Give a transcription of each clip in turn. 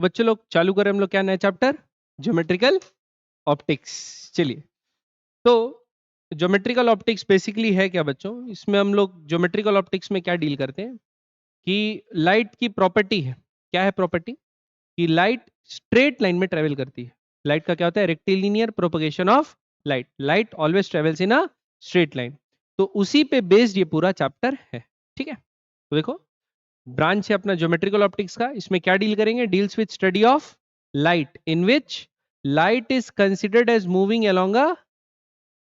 बच्चों लोग चालू करें हम लोग क्या नया चैप्टर, ज्योमेट्रिकल ऑप्टिक्स। चलिए, तो ज्योमेट्रिकल ऑप्टिक्स बेसिकली है क्या बच्चों, इसमें हम लोग ज्योमेट्रिकल ऑप्टिक्स में क्या डील करते हैं कि लाइट की प्रॉपर्टी है, क्या है प्रॉपर्टी कि लाइट स्ट्रेट लाइन में ट्रेवल करती है। लाइट का क्या होता है, rectilinear propagation of light, light always travels in a straight line. तो उसी पे बेस्ड ये पूरा चैप्टर है, ठीक है। तो देखो, ब्रांच है अपना ज्योमेट्रिकल ऑप्टिक्स का, इसमें क्या डील करेंगे, deals with study of light in which light is considered as moving along a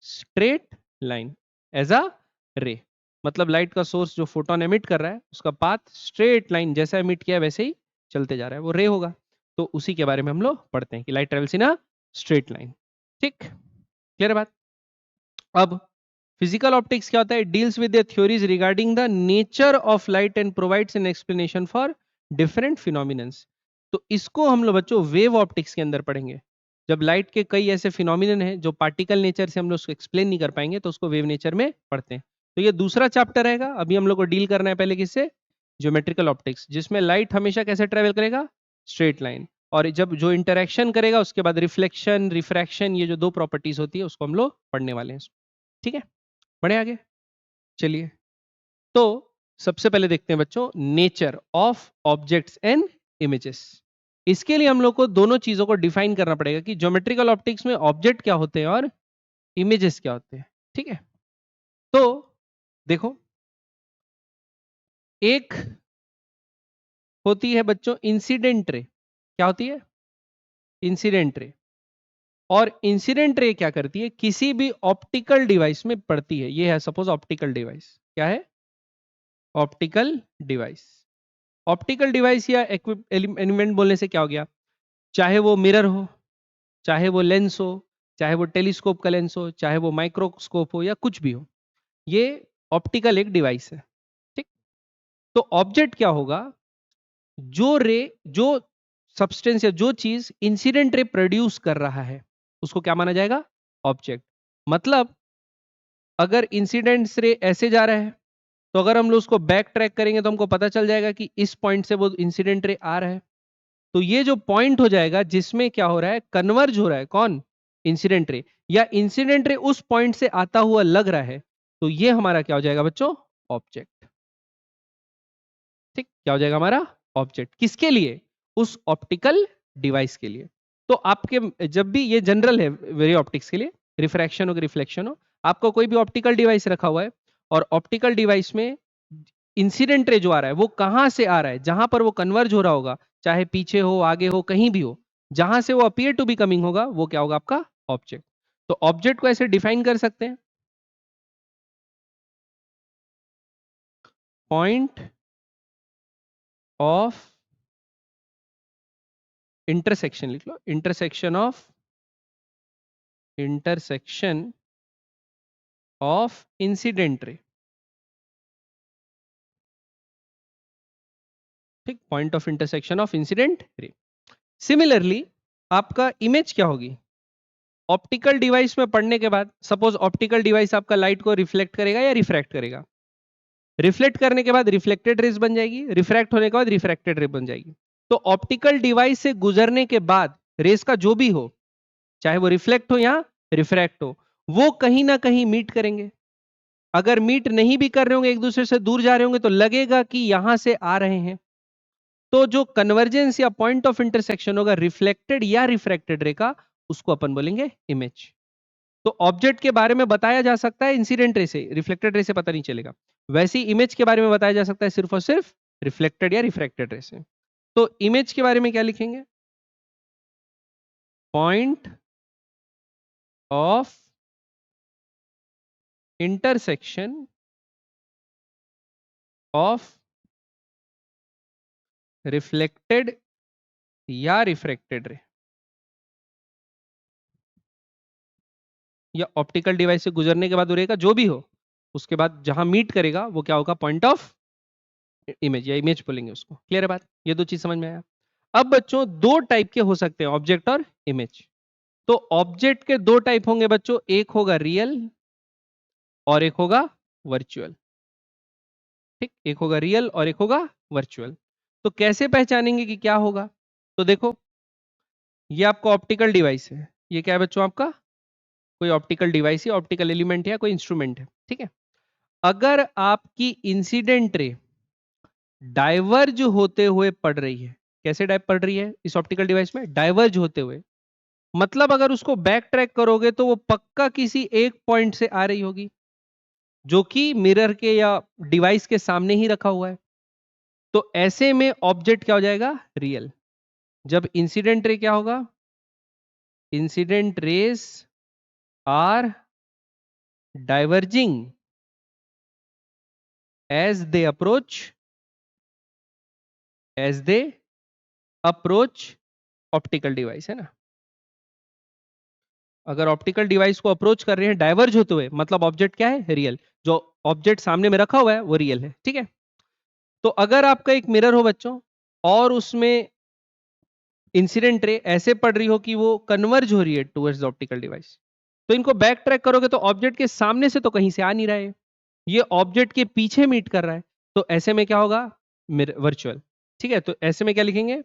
straight line as a ray. मतलब लाइट का सोर्स जो फोटोन एमिट कर रहा है उसका पाथ स्ट्रेट लाइन जैसा एमिट किया वैसे ही चलते जा रहा है, वो रे होगा। तो उसी के बारे में हम लोग पढ़ते हैं कि light travels in a straight line. ठीक, क्लियर बात। अब फिजिकल ऑप्टिक्स क्या होता है, deals with the theories regarding the nature of light and provides an explanation for different phenomenons. तो इसको हम लोग बच्चों वेव ऑप्टिक्स के अंदर पढ़ेंगे। जब लाइट के कई ऐसे फिनोमिनन हैं जो पार्टिकल नेचर से हम लोग उसको एक्सप्लेन नहीं कर पाएंगे तो उसको वेव नेचर में पढ़ते हैं। तो ये दूसरा चैप्टर रहेगा, अभी हम लोग को डील करना है पहले किससे, ज्योमेट्रिकल ऑप्टिक्स, जिसमें लाइट हमेशा कैसे ट्रेवल करेगा, स्ट्रेट लाइन। और जब जो इंटरेक्शन करेगा उसके बाद रिफ्लेक्शन रिफ्रैक्शन, ये जो दो प्रॉपर्टीज होती है उसको हम लोग पढ़ने वाले हैं। ठीक है, बढ़े आगे। चलिए, तो सबसे पहले देखते हैं बच्चों nature of objects and images. इसके लिए हम लोग को दोनों चीजों को डिफाइन करना पड़ेगा कि ज्योमेट्रिकल ऑप्टिक्स में ऑब्जेक्ट क्या होते हैं और इमेजेस क्या होते हैं। ठीक है, तो देखो, एक होती है बच्चों इंसिडेंट रे। क्या होती है, इंसिडेंट रे। और इंसिडेंट रे क्या करती है, किसी भी ऑप्टिकल डिवाइस में पड़ती है। ये है सपोज ऑप्टिकल डिवाइस, क्या है, ऑप्टिकल डिवाइस। ऑप्टिकल डिवाइस या एलिमेंट बोलने से क्या हो गया, चाहे वो मिरर हो, चाहे वो लेंस हो, चाहे वो टेलीस्कोप का लेंस हो, चाहे वो माइक्रोस्कोप हो या कुछ भी हो, ये ऑप्टिकल एक डिवाइस है। ठीक, तो ऑब्जेक्ट क्या होगा, जो रे, जो सब्सटेंस या जो चीज इंसिडेंट रे प्रोड्यूस कर रहा है उसको क्या माना जाएगा, ऑब्जेक्ट। मतलब अगर इंसिडेंट रे ऐसे जा रहा है तो अगर हम लोग उसको बैक ट्रैक करेंगे तो हमको पता चल जाएगा कि इस पॉइंट से वो इंसिडेंट रे आ रहा है। तो ये जो पॉइंट हो जाएगा जिसमें क्या हो रहा है, कन्वर्ज हो रहा है, कौन, इंसिडेंट रे, या इंसिडेंट रे उस पॉइंट से आता हुआ लग रहा है, तो ये हमारा क्या हो जाएगा बच्चों, ऑब्जेक्ट। ठीक, क्या हो जाएगा हमारा ऑब्जेक्ट, किसके लिए, उस ऑप्टिकल डिवाइस के लिए। तो आपके जब भी, ये जनरल है वेरी ऑप्टिक्स के लिए, रिफ्रैक्शन हो कि रिफ्लेक्शन हो, आपको कोई भी ऑप्टिकल डिवाइस रखा हुआ है और ऑप्टिकल डिवाइस में इंसिडेंट रे जो आ रहा है वो कहां से आ रहा है, जहां पर वो कन्वर्ज हो रहा होगा, चाहे पीछे हो आगे हो कहीं भी हो, जहां से वो अपीयर टू बी कमिंग होगा वो क्या होगा, आपका ऑब्जेक्ट। तो ऑब्जेक्ट को ऐसे डिफाइन कर सकते हैं, पॉइंट ऑफ इंटरसेक्शन, लिख लो, इंटरसेक्शन ऑफ इंसिडेंट रे। ठीक, point of intersection of incident ray. Similarly आपका इमेज क्या होगी, ऑप्टिकल डिवाइस में पढ़ने के बाद सपोज ऑप्टिकल डिवाइस आपका लाइट को रिफ्लेक्ट करेगा या रिफ्रैक्ट करेगा, रिफ्लेक्ट करने के बाद रिफ्लेक्टेड रेज बन जाएगी, रिफ्रैक्ट होने के बाद रिफ्रैक्टेड रे बन जाएगी। तो ऑप्टिकल डिवाइस से गुजरने के बाद रेस का जो भी हो, चाहे वो रिफ्लेक्ट हो या रिफ्रैक्ट हो, वो कहीं ना कहीं मीट करेंगे। अगर मीट नहीं भी कर रहे होंगे, एक दूसरे से दूर जा रहे होंगे, तो लगेगा कि यहां से आ रहे हैं। तो जो कन्वर्जेंस या पॉइंट ऑफ इंटरसेक्शन होगा रिफ्लेक्टेड या रिफ्रैक्टेड रे का, उसको अपन बोलेंगे इमेज। तो ऑब्जेक्ट के बारे में बताया जा सकता है इंसिडेंट रे से, रिफ्लेक्टेड रे से पता नहीं चलेगा। वैसे ही इमेज के बारे में बताया जा सकता है सिर्फ और सिर्फ रिफ्लेक्टेड या रिफ्रैक्टेड रे से। तो इमेज के बारे में क्या लिखेंगे, point of intersection of reflected या रिफ्रैक्टेड रे, या ऑप्टिकल डिवाइस से गुजरने के बाद उड़ेगा जो भी हो, उसके बाद जहां मीट करेगा वो क्या होगा, पॉइंट ऑफ इमेज, या इमेज बोलेंगे उसको। क्लियर है बात, ये दो चीज समझ में आया। अब बच्चों दो टाइप के हो सकते हैं, ऑब्जेक्ट और इमेज। तो ऑब्जेक्ट के दो टाइप होंगे बच्चों, एक होगा रियल और एक होगा वर्चुअल। ठीक, एक होगा रियल और एक होगा वर्चुअल। तो कैसे पहचानेंगे कि क्या होगा, तो देखो ये आपका ऑप्टिकल डिवाइस है, ये क्या है बच्चों आपका कोई ऑप्टिकल डिवाइस है, ऑप्टिकल एलिमेंट है या कोई इंस्ट्रूमेंट है, ठीक है। अगर आपकी इंसिडेंट रे डाइवर्ज होते हुए पड़ रही है, कैसे डाइव पड़ रही है इस ऑप्टिकल डिवाइस में, डाइवर्ज होते हुए, मतलब अगर उसको बैक ट्रैक करोगे तो वो पक्का किसी एक पॉइंट से आ रही होगी जो कि मिरर के या डिवाइस के सामने ही रखा हुआ है। तो ऐसे में ऑब्जेक्ट क्या हो जाएगा, रियल। जब इंसिडेंट रे क्या होगा, incident rays are diverging as they approach optical device, है ना। अगर ऑप्टिकल डिवाइस को अप्रोच कर रहे हैं डाइवर्ज होते हुए, मतलब ऑब्जेक्ट क्या है, रियल। जो ऑब्जेक्ट सामने में रखा हुआ है वो रियल है, ठीक है। तो अगर आपका एक मिरर हो बच्चों और उसमें इंसिडेंट रे ऐसे पड़ रही हो कि वो कन्वर्ज हो रही है टुवर्ड्स द ऑप्टिकल डिवाइस, तो इनको बैक ट्रैक करोगे तो ऑब्जेक्ट के सामने से तो कहीं से आ नहीं रहा है, ये ऑब्जेक्ट के पीछे मीट कर रहा है। तो ऐसे में क्या होगा, वर्चुअल, ठीक है। तो ऐसे में क्या लिखेंगे,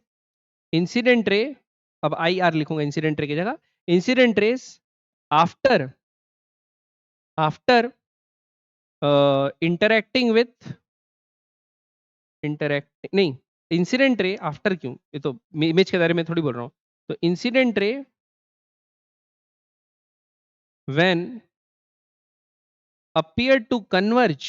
इंसिडेंट रे, अब आई आर लिखूंगा इंसिडेंट रे की जगह, incident rays after after interacting with interact नहीं, इंसिडेंट रे आफ्टर, क्यों, ये तो इमेज के बारे में थोड़ी बोल रहा हूं। तो इंसिडेंट रे when appear to converge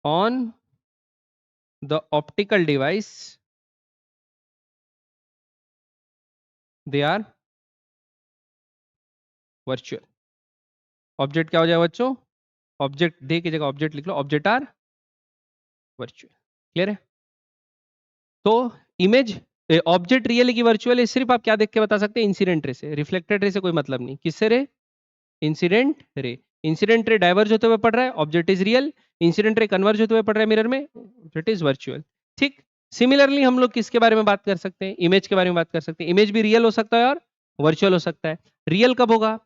on the optical device, they are virtual। Object क्या हो जाएगा बच्चों, ऑब्जेक्ट दे की जगह ऑब्जेक्ट लिख लो, ऑब्जेक्ट आर वर्चुअल। क्लियर है। तो इमेज ऑब्जेक्ट रियल है कि वर्चुअल है, सिर्फ आप क्या देख के बता सकते हैं, इंसिडेंट रे से। रिफ्लेक्टेड रे से कोई मतलब नहीं, किससे रे, incident ray. Incident ray diverge होते हुए पड़ रहा है, object is real. Incident ray converge होते हुए पड़ रहा है मिरर में, ऑब्जेक्ट इज वर्चुअल। ठीक। सिमिलरली हम लोग किसके बारे में बात कर सकते हैं, इमेज के बारे में बात कर सकते हैं। इमेज भी रियल हो सकता है और वर्चुअल हो सकता है। रियल कब होगा,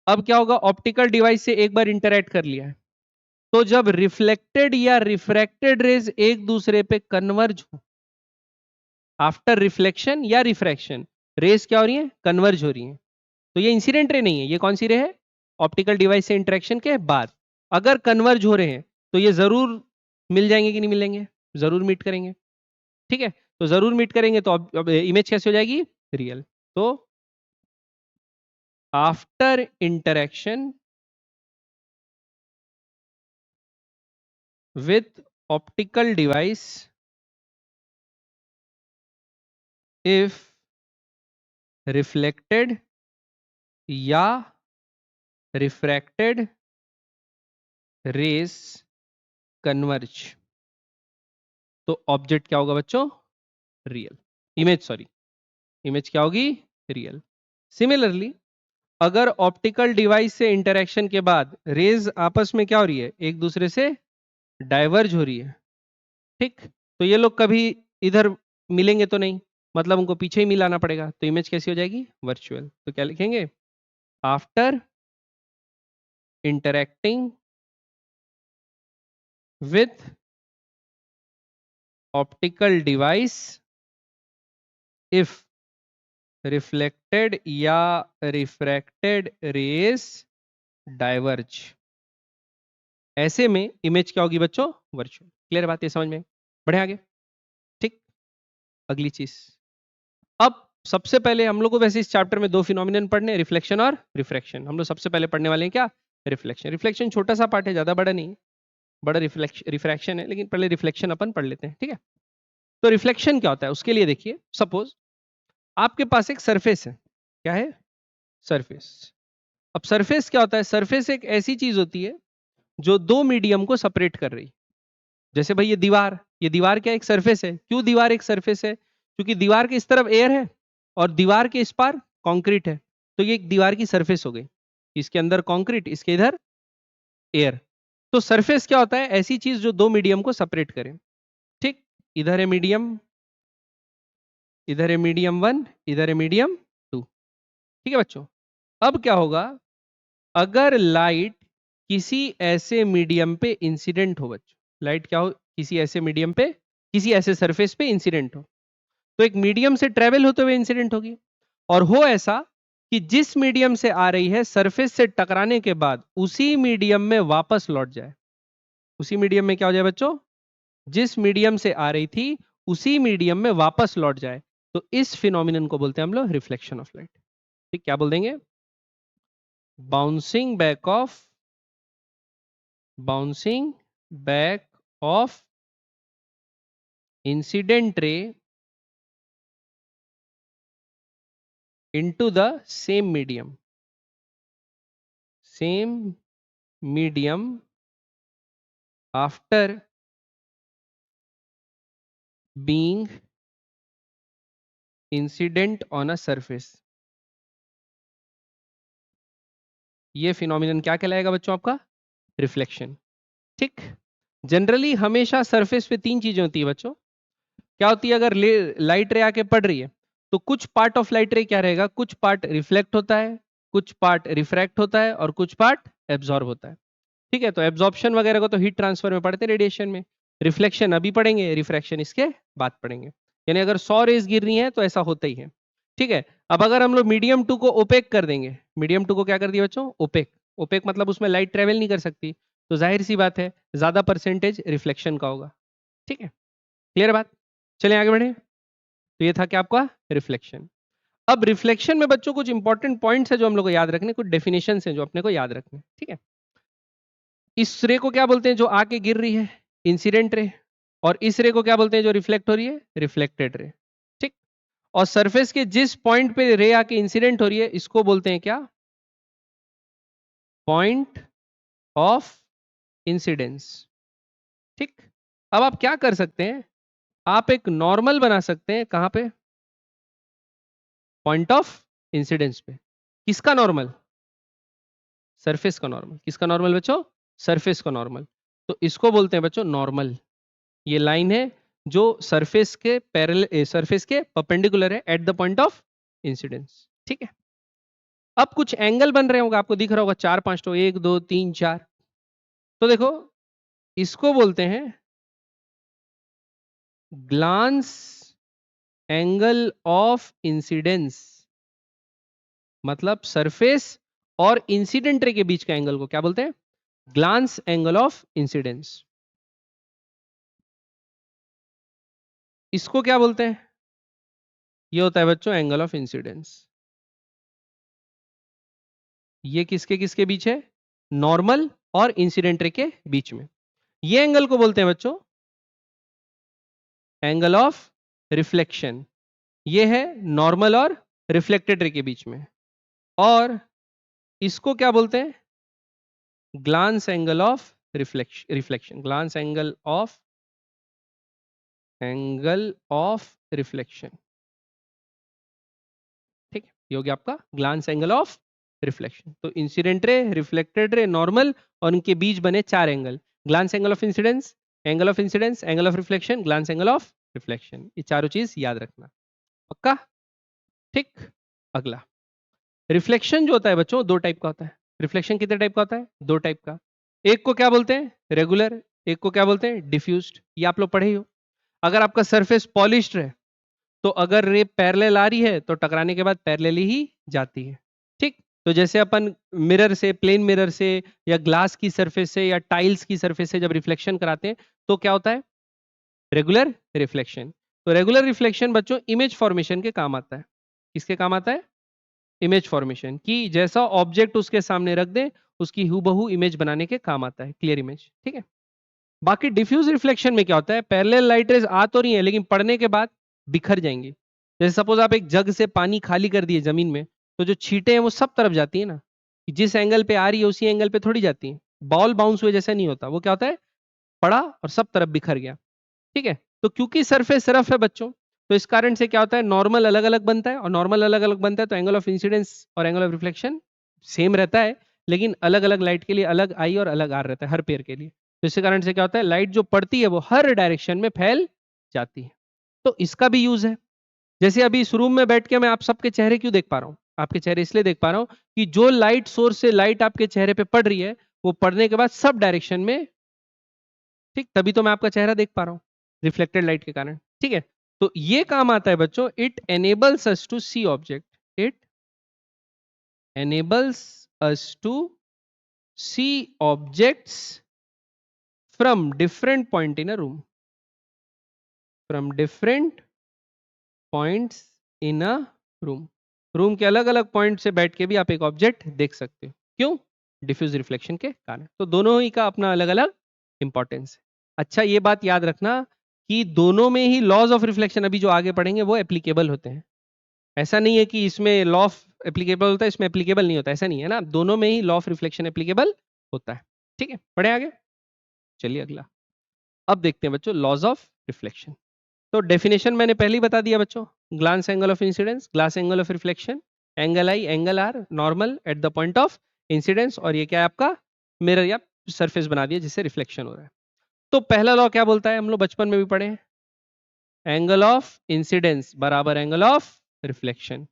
अब क्या होगा, ऑप्टिकल डिवाइस से एक बार इंटरैक्ट कर लिया है, तो जब रिफ्लेक्टेड या रिफ्रैक्टेड रेज एक दूसरे पे कन्वर्ज हो, आफ्टर रिफ्लेक्शन या रिफ्रैक्शन, रेज क्या हो रही है, कन्वर्ज हो रही है, तो ये इंसिडेंट रे नहीं है, ये कौन सी रे है, ऑप्टिकल डिवाइस से इंटरेक्शन के बाद। अगर कन्वर्ज हो रहे हैं तो ये जरूर मिल जाएंगे कि नहीं मिलेंगे, जरूर मीट करेंगे, ठीक है। तो जरूर मीट करेंगे तो अब इमेज कैसे हो जाएगी, रियल। तो after interaction with optical device, if reflected या refracted rays converge, तो ऑब्जेक्ट क्या होगा बच्चों, रियल। इमेज, सॉरी, इमेज क्या होगी, रियल। सिमिलरली अगर ऑप्टिकल डिवाइस से इंटरेक्शन के बाद रेज आपस में क्या हो रही है, एक दूसरे से डाइवर्ज हो रही है, ठीक, तो ये लोग कभी इधर मिलेंगे तो नहीं, मतलब उनको पीछे ही मिलाना पड़ेगा, तो इमेज कैसी हो जाएगी, वर्चुअल। तो क्या लिखेंगे, after interacting with optical device, if reflected या refracted rays diverge, ऐसे में इमेज क्या होगी बच्चों, वर्चुअल। क्लियर बात है, समझ में, बढ़े आगे। ठीक। अगली चीज, अब सबसे पहले हम लोग को वैसे इस चैप्टर में दो फिनोमिनन पढ़ने, रिफ्लेक्शन और रिफ्रैक्शन। हम लोग सबसे पहले पढ़ने वाले हैं क्या, रिफ्लेक्शन। रिफ्लेक्शन छोटा सा पार्ट है, ज्यादा बड़ा नहीं, बड़ा रिफ्रैक्शन है, लेकिन पहले रिफ्लेक्शन अपन पढ़ लेते हैं, ठीक है। तो रिफ्लेक्शन क्या होता है, उसके लिए देखिए, सपोज आपके पास एक सरफेस है, क्या है, सरफेस। अब सरफेस क्या होता है, सरफेस एक ऐसी चीज होती है जो दो मीडियम को सेपरेट कर रही। जैसे भाई ये दीवार क्या एक सरफेस है, क्यों दीवार एक सरफेस है, क्योंकि दीवार के इस तरफ एयर है और दीवार के इस पार कंक्रीट है, तो ये एक दीवार की सरफेस हो गई, इसके अंदर कंक्रीट, इसके इधर एयर। तो सरफेस क्या होता है, ऐसी चीज जो दो मीडियम को सेपरेट करे। ठीक, इधर है मीडियम, इधर है मीडियम 1, इधर है मीडियम 2, ठीक है बच्चों। अब क्या होगा, अगर लाइट किसी ऐसे मीडियम पे इंसिडेंट हो बच्चों, लाइट क्या हो, किसी ऐसे मीडियम पे, किसी ऐसे सरफेस पे इंसिडेंट हो, तो एक मीडियम से ट्रेवल होते हुए इंसिडेंट होगी, और हो ऐसा कि जिस मीडियम से आ रही है सरफेस से टकराने के बाद उसी मीडियम में वापस लौट जाए। उसी मीडियम में क्या हो जाए बच्चों, जिस मीडियम से आ रही थी उसी मीडियम में वापस लौट जाए, तो इस फिनोमिनन को बोलते हैं हम लोग रिफ्लेक्शन ऑफ लाइट। ठीक, क्या बोल देंगे, बाउंसिंग बैक ऑफ इंसिडेंट रे into the same medium after being incident on a surface। ये फिनोमिनन क्या कहलाएगा बच्चों, आपका रिफ्लेक्शन। ठीक, जनरली हमेशा सरफेस पे तीन चीजें होती है बच्चों। क्या होती है, अगर लाइट रे आके पड़ रही है तो कुछ पार्ट ऑफ लाइट रे क्या रहेगा, कुछ पार्ट रिफ्लेक्ट होता है, कुछ पार्ट रिफ्रैक्ट होता है, और कुछ पार्ट एब्जॉर्ब होता है। ठीक है, तो एब्जॉर्प्शन वगैरह को तो हीट ट्रांसफर में पढ़ते हैं रेडिएशन में, रिफ्लेक्शन अभी पढ़ेंगे, रिफ्रैक्शन इसके बाद पढ़ेंगे। यानी अगर 100 रेज गिर रही हैं तो ऐसा होता ही है। ठीक है, अब अगर हम लोग मीडियम 2 को ओपेक कर देंगे, मीडियम 2 को क्या कर दिया बच्चों, ओपेक। ओपेक मतलब उसमें लाइट ट्रेवल नहीं कर सकती, तो जाहिर सी बात है ज्यादा परसेंटेज रिफ्लेक्शन का होगा। ठीक है, क्लियर बात, चलिए आगे बढ़े। तो ये था क्या आपका रिफ्लेक्शन। अब रिफ्लेक्शन में बच्चों कुछ इंपॉर्टेंट पॉइंट्स है जो हम लोग को याद रखने, कुछ डेफिनेशन है जो अपने को याद रखने। ठीक है, इस रे को क्या बोलते हैं जो आके गिर रही है, इंसिडेंट रे, और इस रे को क्या बोलते हैं जो रिफ्लेक्ट हो रही है, रिफ्लेक्टेड रे। ठीक, और सरफेस के जिस पॉइंट पे रे आके इंसिडेंट हो रही है इसको बोलते हैं क्या, पॉइंट ऑफ इंसिडेंस। ठीक, अब आप क्या कर सकते हैं, आप एक नॉर्मल बना सकते हैं, कहां पे, पॉइंट ऑफ इंसिडेंस पे। किसका नॉर्मल, सरफेस का नॉर्मल। किसका नॉर्मल बच्चों, सरफेस का नॉर्मल। तो इसको बोलते हैं बच्चों नॉर्मल। ये लाइन है जो सरफेस के पैरेलल, सरफेस के परपेंडिकुलर है eight the point of incidence. ठीक है, अब कुछ एंगल बन रहे होंगे, आपको दिख रहा होगा 4-5 तो 1 2 3 4। तो देखो इसको बोलते हैं ग्लांस एंगल ऑफ इंसिडेंस, मतलब सरफेस और इंसिडेंट रे के बीच का एंगल को क्या बोलते हैं, ग्लांस एंगल ऑफ इंसिडेंस। इसको क्या बोलते हैं, ये होता है बच्चों एंगल ऑफ इंसिडेंस। ये किसके किसके बीच है, नॉर्मल और इंसिडेंट रे के बीच में। ये एंगल को बोलते हैं बच्चों एंगल ऑफ रिफ्लेक्शन। ये है नॉर्मल और रिफ्लेक्टेड रे के बीच में। और इसको क्या बोलते हैं, glance angle of reflection, glance angle of reflection. ठीक है, ये हो गया आपका ग्लांस एंगल ऑफ रिफ्लेक्शन। तो incident ray, reflected ray, normal, और इनके बीच बने 4 angle, glance angle of incidence, angle of incidence, angle of reflection, glance angle of reflection. ये चारों चीज याद रखना, पक्का। ठीक, अगला रिफ्लेक्शन जो होता है बच्चों 2 टाइप का होता है। रिफ्लेक्शन कितने टाइप का होता है, 2 टाइप का। एक को क्या बोलते हैं रेगुलर, एक को क्या बोलते हैं डिफ्यूज्ड। ये आप लोग पढ़े ही हो। अगर आपका सरफेस पॉलिश्ड है तो अगर रे पैरेलल आ रही है तो टकराने के बाद पैरेलली ही जाती है। ठीक, तो जैसे अपन मिरर से, प्लेन मिरर से, या ग्लास की सरफेस से, या टाइल्स की सरफेस से जब रिफ्लेक्शन कराते हैं तो क्या होता है, रेगुलर रिफ्लेक्शन। तो रेगुलर रिफ्लेक्शन बच्चों इमेज फॉर्मेशन के काम आता है। किसके काम आता है, इमेज फॉर्मेशन की, जैसा ऑब्जेक्ट उसके सामने रख दे उसकी हूबहू इमेज बनाने के काम आता है, क्लियर इमेज। ठीक है, बाकी डिफ्यूज रिफ्लेक्शन में क्या होता है, पैरेलल लाइट रेज आ तो रही है लेकिन पड़ने के बाद बिखर जाएंगी। जैसे सपोज आप एक जग से पानी खाली कर दिए जमीन में, तो जो छींटे हैं वो सब तरफ जाती है ना, कि जिस एंगल पे आ रही है उसी एंगल पे थोड़ी जाती है। बॉल बाउंस हुए जैसा नहीं होता, वो क्या होता है, पड़ा और सब तरफ बिखर गया। ठीक है, तो क्योंकि सरफेस रफ है बच्चों, तो इस कारण से क्या होता है, नॉर्मल अलग अलग बनता है, और नॉर्मल अलग अलग बनता है तो एंगल ऑफ इंसिडेंस और एंगल ऑफ रिफ्लेक्शन सेम रहता है, लेकिन अलग अलग लाइट के लिए अलग आई और अलग आर रहता है हर पेयर के लिए। तो इसी कारण से क्या होता है, लाइट जो पड़ती है वो हर डायरेक्शन में फैल जाती है। तो इसका भी यूज है। जैसे अभी इस रूम में बैठ के मैं आप सबके चेहरे क्यों देख पा रहा हूँ, आपके चेहरे इसलिए देख पा रहा हूँ कि जो लाइट सोर्स से लाइट आपके चेहरे पे पड़ रही है वो पड़ने के बाद सब डायरेक्शन में ठीक, तभी तो मैं आपका चेहरा देख पा रहा हूँ रिफ्लेक्टेड लाइट के कारण। ठीक है, तो ये काम आता है बच्चों, it enables us to see object, it enables us to see objects from different point in a room, from different points in a room, room के अलग अलग पॉइंट से बैठ के भी आप एक ऑब्जेक्ट देख सकते हो। क्यों? डिफ्यूज रिफ्लेक्शन के कारण। तो दोनों ही का अपना अलग अलग इंपॉर्टेंस है। अच्छा, ये बात याद रखना कि दोनों में ही लॉज ऑफ रिफ्लेक्शन अभी जो आगे पढ़ेंगे वो एप्लीकेबल होते हैं। ऐसा नहीं है कि इसमें लॉ ऑफ एप्लीकेबल होता है, इसमें एप्लीकेबल नहीं होता, ऐसा नहीं है ना, दोनों में ही लॉ ऑफ रिफ्लेक्शन एप्लीकेबल होता है। ठीक है, पढ़े आगे, चलिए अगला। अब देखते हैं बच्चों लॉज ऑफ रिफ्लेक्शन। तो डेफिनेशन मैंने पहले ही बता दिया बच्चों, glance angle of incidence, glass angle of reflection, angle I angle R normal at the point of incidence, और ये क्या है आपका मिरर या सरफेस बना दिया जिससे रिफ्लेक्शन हो रहा है। तो पहला लॉ क्या बोलता है, हम लोग बचपन में भी पढ़े हैं, एंगल ऑफ इंसिडेंस बराबर एंगल ऑफ रिफ्लेक्शन।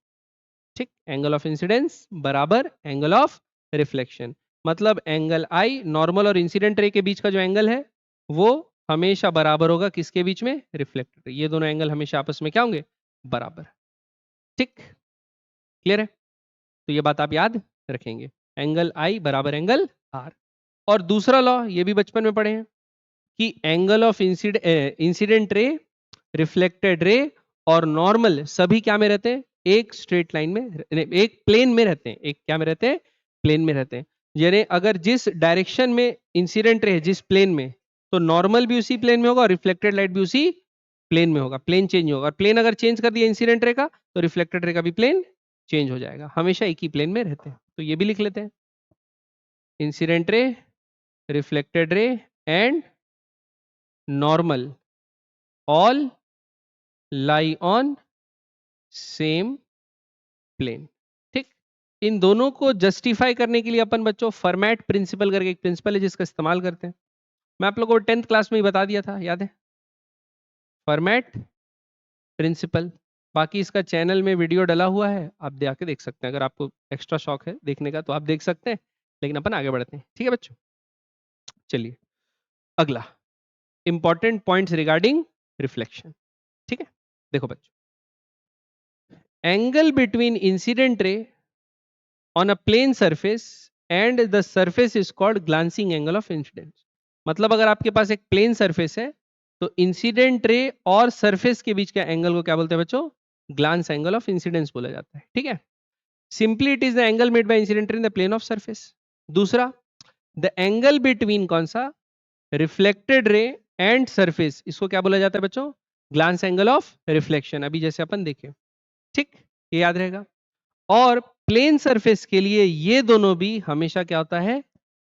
ठीक, एंगल ऑफ इंसिडेंस बराबर एंगल ऑफ रिफ्लेक्शन, मतलब एंगल आई नॉर्मल और इंसिडेंट रे के बीच का जो एंगल है वो हमेशा बराबर होगा किसके बीच में, रिफ्लेक्टेड रे। ये दोनों एंगल हमेशा आपस में क्या होंगे, बराबर। ठीक, क्लियर है? तो ये बात आप याद रखेंगे, एंगल आई बराबर एंगल आर। और दूसरा लॉ ये भी बचपन में पढ़े हैं कि angle of incident ray, reflected रे और नॉर्मल सभी क्या में रहते हैं, एक स्ट्रेट लाइन में, एक प्लेन में रहते हैं। एक क्या में रहते हैं, प्लेन में रहते हैं। यानी अगर जिस डायरेक्शन में इंसिडेंट रे है जिस प्लेन में, तो नॉर्मल भी उसी प्लेन में होगा और रिफ्लेक्टेड लाइट भी उसी प्लेन में होगा। प्लेन चेंज होगा, और प्लेन अगर चेंज कर दिया इंसिडेंट रे का तो रिफ्लेक्टेड रे का भी प्लेन चेंज हो जाएगा। हमेशा एक ही प्लेन में रहते हैं। तो ये भी लिख लेते हैं, incident ray, reflected ray and normal all lie on same plane. ठीक, इन दोनों को जस्टिफाई करने के लिए अपन बच्चों फॉर्मेट प्रिंसिपल करके एक प्रिंसिपल है जिसका इस्तेमाल करते हैं। मैं आप लोगों को 10th क्लास में ही बता दिया था, याद है, फॉर्मेट प्रिंसिपल। बाकी इसका चैनल में वीडियो डला हुआ है, आप जाके देख सकते हैं। अगर आपको एक्स्ट्रा शौक है देखने का तो आप देख सकते हैं, लेकिन अपन आगे बढ़ते हैं। ठीक है बच्चों, चलिए अगला, इंपॉर्टेंट पॉइंट्स रिगार्डिंग रिफ्लेक्शन। ठीक है, देखो बच्चों, angle between incident ray on a plane surface and the surface is called glancing angle of incidence। मतलब अगर आपके पास एक प्लेन सरफेस है तो इंसिडेंट रे और सरफेस के बीच के एंगल को क्या बोलते हैं बच्चों, ग्लांस एंगल ऑफ इंसिडेंस बोला जाता है। ठीक है, simply it is the angle made by incident ray in the plane of surface. दूसरा, द एंगल बिटवीन कौन सा, रिफ्लेक्टेड रे एंड सरफेस, इसको क्या बोला जाता है बच्चों, ग्लांस एंगल ऑफ रिफ्लेक्शन। अभी जैसे अपन देखें, ठीक, ये याद रहेगा। और प्लेन सरफेस के लिए ये दोनों भी हमेशा क्या होता है,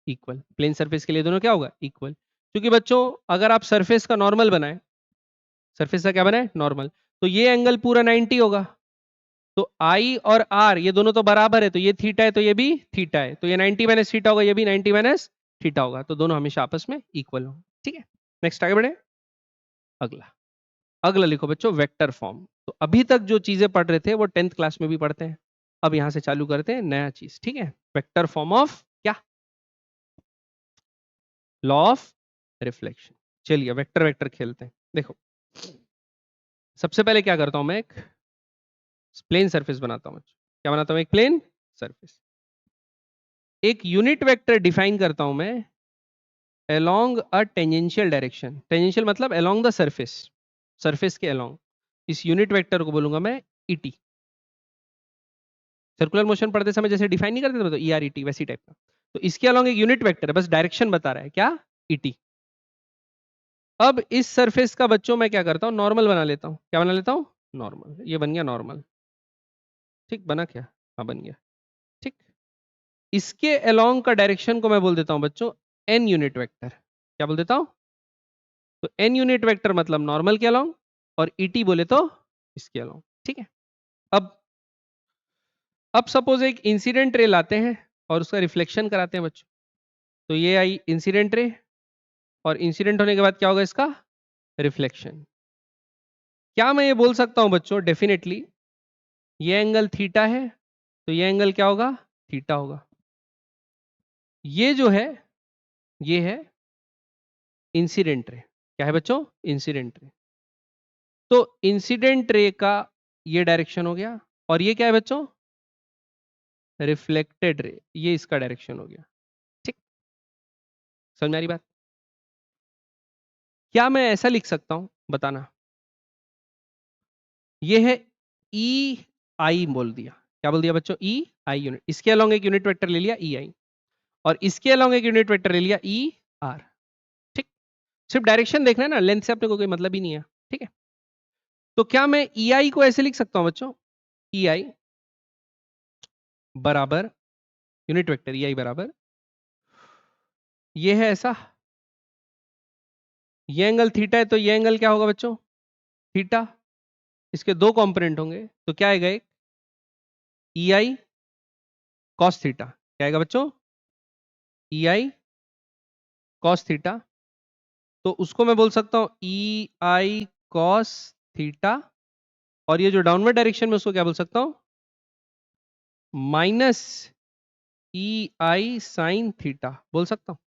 इक्वल। प्लेन सरफेस के लिए दोनों क्या होगा, इक्वल। क्योंकि बच्चों अगर आप सरफेस का नॉर्मल बनाए, सरफेस का क्या बनाए, नॉर्मल, तो ये एंगल पूरा 90 होगा। तो आई और आर ये दोनों तो बराबर है, तो ये थीटा है तो ये भी थीटा है, तो ये 90 माइनस थीटा होगा, ये भी 90 माइनस थीटा होगा, तो दोनों हमेशा आपस में इक्वल होंगे। ठीक है, नेक्स्ट आगे बढ़े, अगला। अगला लिखो बच्चों, वेक्टर फॉर्म। तो अभी तक जो चीजें पढ़ रहे थे वो 10th क्लास में भी पढ़ते हैं, अब यहां से चालू करते हैं नया चीज। ठीक है, वेक्टर फॉर्म ऑफ क्या, लॉ ऑफ रिफ्लेक्शन। चलिए वेक्टर वेक्टर खेलते हैं। देखो, सबसे पहले क्या करता हूं मैं, एक प्लेन सरफेस बनाता हूं। क्या बनाता हूं, एक प्लेन सरफेस। एक यूनिट वेक्टर डिफाइन करता हूं मैं along अ टेंजेंशियल डायरेक्शन। टेंजेंशियल मतलब along द सरफेस, सरफेस के along। इस यूनिट वेक्टर को बोलूंगा मैं ईटी। सर्कुलर मोशन पढ़ते समय जैसे डिफाइन नहीं करते थे तो ई आर ई टी, वैसी टाइप का। तो इसके अलॉन्ग एक यूनिट वेक्टर है, बस डायरेक्शन बता रहा है, क्या, ईटी। अब इस सरफेस का बच्चों मैं क्या करता हूँ, नॉर्मल बना लेता हूँ। क्या बना लेता हूँ, नॉर्मल। ये बन गया नॉर्मल। ठीक, बना क्या, हाँ बन गया। ठीक, इसके अलॉन्ग का डायरेक्शन को मैं बोल देता हूँ बच्चों एन यूनिट वेक्टर। क्या बोल देता हूँ, तो एन यूनिट वेक्टर मतलब नॉर्मल के अलॉन्ग, और ईटी बोले तो इसके अलॉन्ग। ठीक है, अब सपोज एक इंसिडेंट रे लाते हैं और उसका रिफ्लेक्शन कराते हैं बच्चों। तो ये आई इंसिडेंट रे, और इंसिडेंट होने के बाद क्या होगा इसका, रिफ्लेक्शन। क्या मैं ये बोल सकता हूं बच्चों, डेफिनेटली ये एंगल थीटा है तो ये एंगल क्या होगा, थीटा होगा। ये जो है ये है इंसिडेंट रे। क्या है बच्चों? Incident ray. तो इंसिडेंट रे का ये डायरेक्शन हो गया, और ये क्या है बच्चों? रिफ्लेक्टेड रे, ये इसका डायरेक्शन हो गया। ठीक, समझ में आ रही बात? क्या मैं ऐसा लिख सकता हूं? बताना। ये है ई आई बोल दिया। क्या बोल दिया बच्चों? ई आई यूनिट। इसके अलोंग एक यूनिट वेक्टर ले लिया ई आई, और इसके अलोंग एक यूनिट वेक्टर ले लिया ई आर। ठीक, सिर्फ डायरेक्शन देखना है ना, लेंथ से अपने को कोई मतलब ही नहीं है। ठीक है, तो क्या मैं ई आई को ऐसे लिख सकता हूं बच्चों? ई आई बराबर यूनिट वेक्टर ई आई बराबर, ये है ऐसा, ये एंगल थीटा है, तो ये एंगल क्या होगा बच्चों? थीटा। इसके दो कंपोनेंट होंगे, तो क्या आएगा? एक ई आई कॉस थीटा। क्या आएगा बच्चों? ई आई कॉस थीटा। तो उसको मैं बोल सकता हूं ई आई कॉस थीटा, और ये जो डाउनवर्ड डायरेक्शन में उसको क्या बोल सकता हूं? माइनस ई आई साइन थीटा बोल सकता हूं।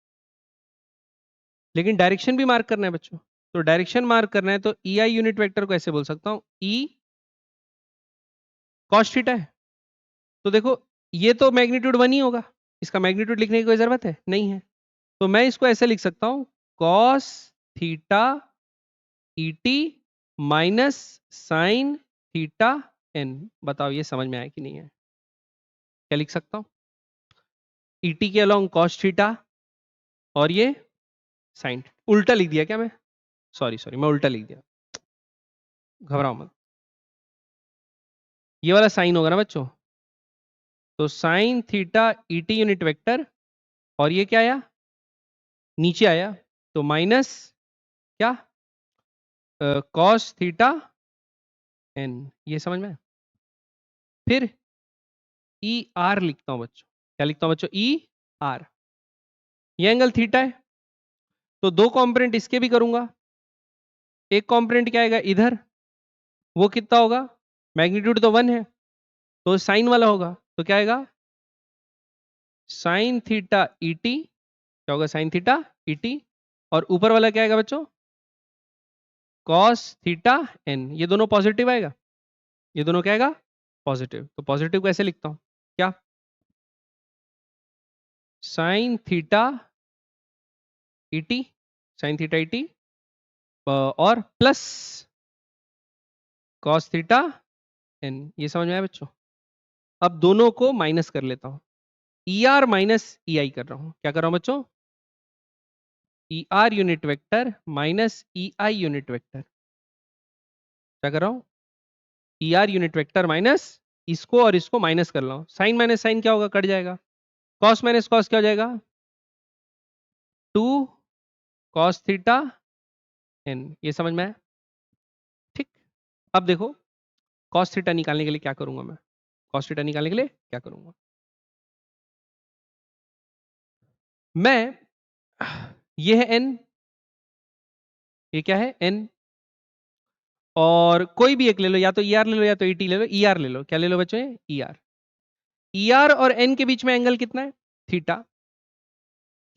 लेकिन डायरेक्शन भी मार्क करना है बच्चों, तो डायरेक्शन मार्क करना है तो ई आई यूनिट वेक्टर को ऐसे बोल सकता हूं ई कॉस थीटा है। तो देखो, ये तो मैग्नीट्यूड 1 ही होगा, इसका मैग्नीट्यूड लिखने की कोई जरूरत है नहीं है। तो मैं इसको ऐसे लिख सकता हूं cos theta E T minus sine theta N. बताओ ये समझ में आया कि नहीं है? क्या लिख सकता हूं? ई टी के अलोंग कॉस थीटा, और ये साइन। उल्टा लिख दिया क्या मैं? सॉरी सॉरी, मैं उल्टा लिख दिया, घबराओ मत। ये वाला साइन होगा ना बच्चों, तो sine theta E T unit vector, और ये क्या आया? नीचे आया, तो माइनस क्या? Cos theta N. ये समझ में आया? फिर ई आर लिखता हूं बच्चों। क्या लिखता हूं बच्चों? E R. ये एंगल थीटा है, तो दो कंपोनेंट इसके भी करूंगा। एक कंपोनेंट क्या आएगा इधर, वो कितना होगा? मैग्नीट्यूड तो 1 है, तो साइन वाला होगा, तो क्या आएगा? Sine theta E T. क्या होगा? Sine theta E T. और ऊपर वाला क्या आएगा बच्चों? Cos theta N. ये दोनों पॉजिटिव आएगा, ये दोनों क्या आएगा? पॉजिटिव। तो पॉजिटिव कैसे लिखता हूं? क्या? Sign theta E T, sign theta E T, और प्लस कॉस थीटा एन। ये समझ में आया बच्चों? अब दोनों को माइनस कर लेता हूं, ई आर माइनस ई आई कर रहा हूं। क्या कर रहा हूं बच्चों? E are unit vector minus E I unit vector. क्या कर रहा हूं? E R unit vector minus इसको और इसको माइनस कर रहा हूं। साइन माइनस साइन क्या होगा? कट जाएगा। कॉस माइनस कॉस क्या हो जाएगा? 2 कॉस थीटा एन। ये समझ में आया? ठीक, अब देखो, कॉस थीटा निकालने के लिए क्या करूंगा मैं? कॉस थीटा निकालने के लिए क्या करूंगा मैं? ये है एन, ये क्या है? एन। और कोई भी एक ले लो, या तो ई आर ले लो या तो ई टी ले लो। ई आर ले लो। क्या ले लो बच्चों? E are. ई आर और एन के बीच में एंगल कितना है? थीटा।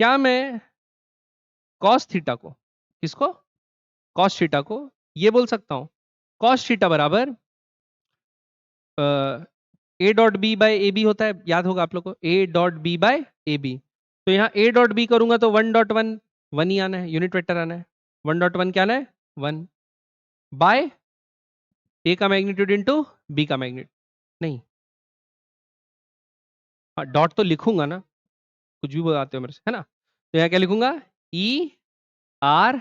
क्या मैं कॉस थीटा को, किसको? कॉस थीटा को ये बोल सकता हूं कॉस थीटा बराबर A dot B by A B होता है, याद होगा आप लोग को, A dot B by A B. तो यहाँ ए डॉट बी करूंगा तो 1.1, 1 ही आना है, यूनिट वेक्टर आना है। 1.1 क्या आना है? 1 बाय ए का मैग्नीट्यूड इंटू बी का मैग्नीट्यूड। नहीं, हाँ डॉट तो लिखूंगा ना, कुछ भी बताते हो मेरे से, है ना? तो यहाँ क्या लिखूंगा? E R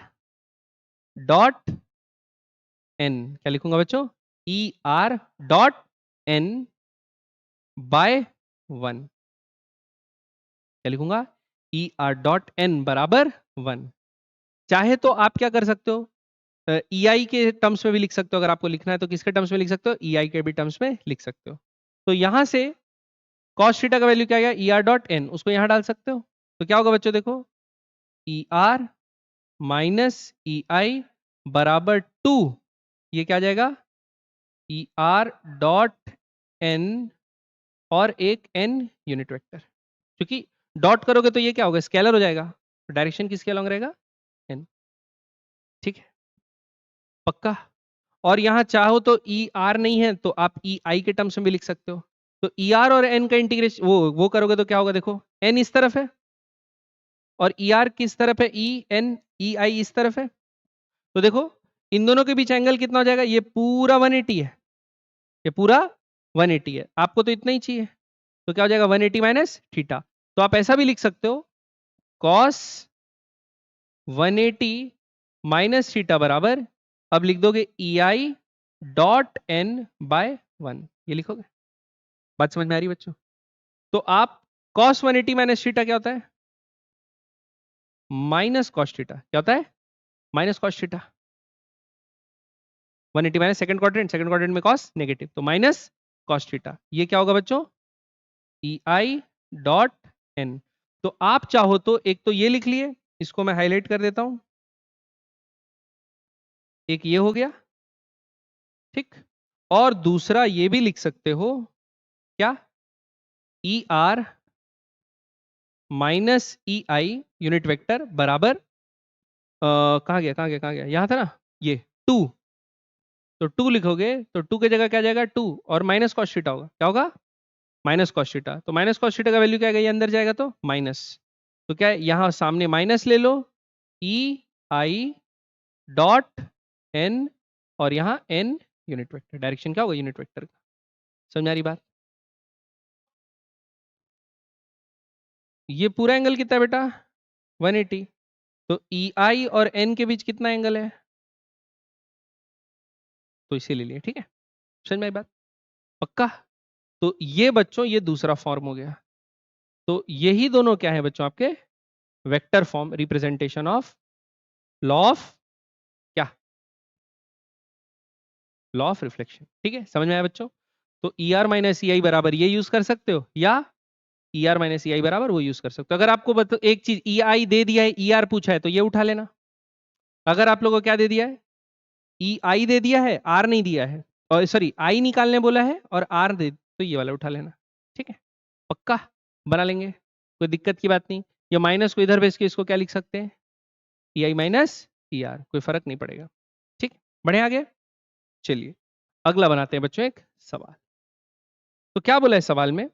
dot N. क्या लिखूंगा बच्चों? E R dot N by 1। क्या लिखूंगा? ई आर डॉट एन बराबर 1। चाहे तो आप क्या कर सकते हो, ई आई के टर्म्स में भी लिख सकते हो। अगर आपको लिखना है तो किसके टर्म्स में लिख सकते हो? ई आई के भी टर्म्स में लिख सकते हो। तो यहां से कॉस थीटा का वैल्यू क्या आएगा? ई आर डॉट एन, उसको यहां डाल सकते हो। तो क्या होगा बच्चों? देखो, ई आर माइनस ई आई बराबर 2। ये क्या आ जाएगा? ई आर डॉट एन और एक एन यूनिट वेक्टर। क्योंकि डॉट करोगे तो ये क्या होगा? स्केलर हो जाएगा। डायरेक्शन किसके अलॉन्ग रहेगा? एन। पक्का? और यहां चाहो तो ई आर नहीं है तो आप ई आई के टर्म्स में भी लिख सकते हो। तो ई आर और एन का इंटीग्रेशन वो करोगे तो क्या होगा, देखो एन इस तरफ है और ई आर किस तरफ है, ई एन, ई आई इस तरफ है। तो देखो इन दोनों के बीच एंगल कितना हो जाएगा, ये पूरा 180 है, ये पूरा 180 है। आपको तो इतना ही चाहिए, तो क्या हो जाएगा 180 माइनस थीटा। तो आप ऐसा भी लिख सकते हो कॉस 180 माइनस थीटा बराबर, अब लिख दोगे ई आई डॉट एन बाय 1, ये लिखोगे। बात समझ में आ रही बच्चों? तो आप cos 180 माइनस थीटा क्या होता है, माइनस कॉस थीटा, क्या होता है minus cos theta. 180 minus second quadrant में cos नेगेटिव, तो माइनस कॉस थीटा। ये क्या होगा बच्चों, ई आई डॉट एन। तो आप चाहो तो एक तो ये लिख लिए, इसको मैं हाईलाइट कर देता हूं, एक ये हो गया, ठीक। और दूसरा ये भी लिख सकते हो, क्या, E R minus E I unit vector बराबर कहाँ गया यहां था ना, ये 2। तो 2 लिखोगे तो 2 की जगह क्या जाएगा 2 और माइनस कॉस थीटा होगा, क्या होगा माइनस कॉस थीटा। तो माइनस कॉस थीटा का वैल्यू क्या आएगा, ये अंदर जाएगा तो माइनस। तो क्या है, यहां सामने माइनस ले लो, ई आई डॉट एन, और यहां एन यूनिट वेक्टर, डायरेक्शन क्या होगा यूनिट वेक्टर का। समझ आ रही बात? ये पूरा एंगल कितना है बेटा 180, तो ई आई और एन के बीच कितना एंगल है, तो इसे ले लिए, ठीक है। समझ में आई बात? पक्का? तो ये बच्चों ये दूसरा फॉर्म हो गया। तो यही दोनों क्या है बच्चों, आपके vector form representation of law of क्या, लॉ ऑफ रिफ्लेक्शन, ठीक है। समझ में आया बच्चों? तो ई आर माइनस ई आई बराबर ये यूज कर सकते हो, या ई आर माइनस ई आई बराबर वो यूज कर सकते हो। अगर आपको एक चीज ई आई दे दिया है, ई आर पूछा है, तो ये उठा लेना। अगर आप लोगों को क्या दे दिया है, ई आई दे दिया है, आर नहीं दिया है, और सॉरी आई निकालने बोला है और आर दे, तो ये वाला उठा लेना, ठीक है। पक्का बना लेंगे, कोई दिक्कत की बात नहीं। ये माइनस को इधर भेज के इसको क्या लिख सकते हैं, ई आई माइनस ई आर, कोई फर्क नहीं पड़ेगा, ठीक। बढ़े आगे, चलिए अगला बनाते हैं बच्चों एक सवाल। तो क्या बोला है सवाल में,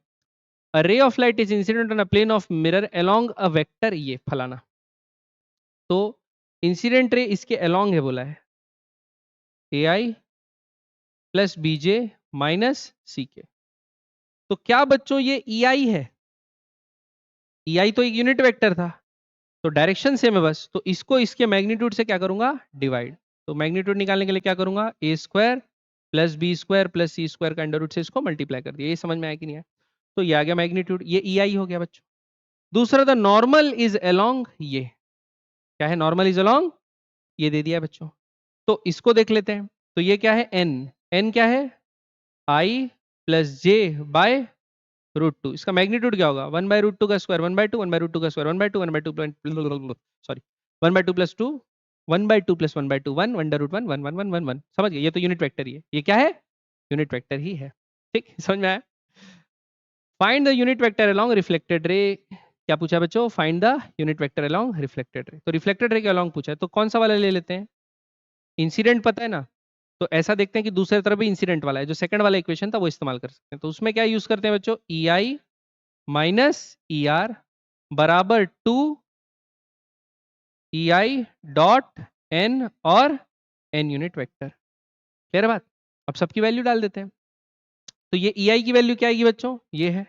a ray of light is incident on a plane of mirror along a vector, ये फलाना। तो इंसिडेंट रे इसके अलोंग है बोला है, A I plus BJ minus C के। तो क्या बच्चों ये ई आई है, ई आई तो एक यूनिट वेक्टर था, तो डायरेक्शन सेम है बस, तो इसको इसके मैग्नीट्यूड से क्या करूंगा डिवाइड। तो मैग्नीट्यूड निकालने के लिए क्या करूंगा, A square plus B square plus C square का अंडर रूट से इसको मल्टीप्लाई कर दिया। ये समझ में आया कि नहीं आया? तो ये आ गया मैग्नीट्यूड, ये ई आई हो गया बच्चों। दूसरा द नॉर्मल इज अलोंग, ये क्या है, नॉर्मल इज अलोंग, ये दे दिया बच्चों। तो इसको देख लेते हैं। तो ये क्या है एन, एन क्या है आई प्लस जे बाय √2, इसका मैग्नीट्यूड क्या होगा 1/√2 का स्क्वायर 1/2 1/√2 का स्क्वायर 1/2 1/2 सॉरी 1/2 प्लस 2 1/2 प्लस 1/2 1 1/√1 1 1 1 1 1, समझ गए? ये तो यूनिट वेक्टर ही है, ये क्या है यूनिट वेक्टर ही है, ठीक। समझ में आया? Find the unit vector along reflected ray, क्या पूछा बच्चों, find the unit vector along reflected ray. तो रिफ्लेक्टेड रे के अलोंग पूछा है, तो कौन सा वाला ले लेते हैं, इंसिडेंट पता है ना, तो ऐसा देखते हैं कि दूसरे तरफ भी इंसिडेंट वाला है, जो सेकंड वाला इक्वेशन था वो इस्तेमाल कर सकते हैं। तो उसमें क्या यूज करते हैं बच्चों, ई आई माइनस ई आर बराबर 2 ई आई डॉट एन और एन यूनिट वेक्टर। क्लियर बात? अब सबकी वैल्यू डाल देते हैं। तो ये ई आई की वैल्यू क्या आएगी बच्चों, ये है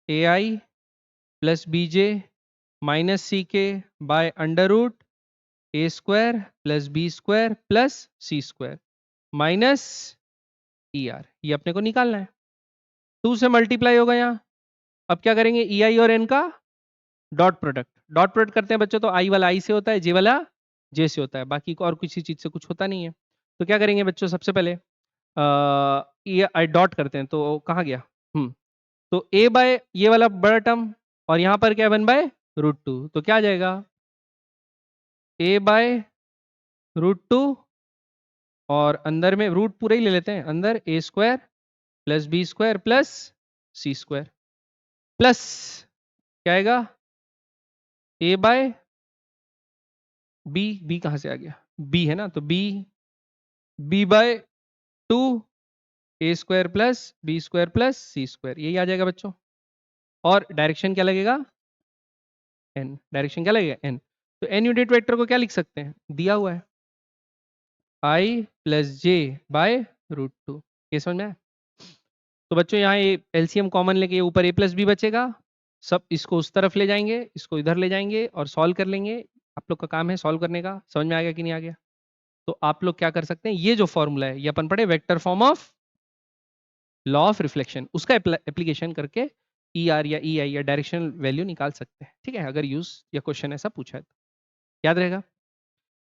A I plus B J minus C K by under root A square plus B square plus C square minus E R, ये अपने को निकालना है। 2 से मल्टीप्लाई होगा यहाँ। अब क्या करेंगे, ई आई और एन का डॉट प्रोडक्ट, डॉट प्रोडक्ट करते हैं बच्चों, तो आई वाला आई से होता है, जे वाला जे से होता है, बाकी को और किसी चीज से कुछ होता नहीं है। तो क्या करेंगे बच्चों, सबसे पहले ये आई डॉट करते हैं, तो कहाँ गया, तो ए बाय ये वाला बड़ा टर्म, और यहाँ पर क्या 1/√2, तो क्या आ जाएगा ए बाय √2, और अंदर में रूट पूरे ही ले लेते हैं, अंदर A square plus B square plus C square plus क्या आएगा ए बाय बी, बी कहाँ से आ गया, बी है ना, तो B by 2 A square plus B square plus C square, यही आ जाएगा बच्चों। और डायरेक्शन क्या लगेगा, एन, डायरेक्शन क्या लगेगा एन। तो एन यूनिट वेक्टर को क्या लिख सकते हैं, दिया हुआ है आई प्लस जे बाय √2, ये समझ में आया। तो बच्चों यहाँ ये एलसीएम कॉमन लेके ऊपर ए प्लस बी बचेगा, सब इसको उस तरफ ले जाएंगे, इसको इधर ले जाएंगे और सॉल्व कर लेंगे। आप लोग का काम है सॉल्व करने का, समझ में आ गया कि नहीं आ गया। तो आप लोग क्या कर सकते हैं, ये जो फॉर्मूला है ये अपन पढ़े vector form of law of reflection, उसका एप्लीकेशन करके ई आर या ई आई या डायरेक्शनल वैल्यू निकाल सकते हैं, ठीक है, अगर यूज या क्वेश्चन ऐसा पूछा है तो याद रहेगा।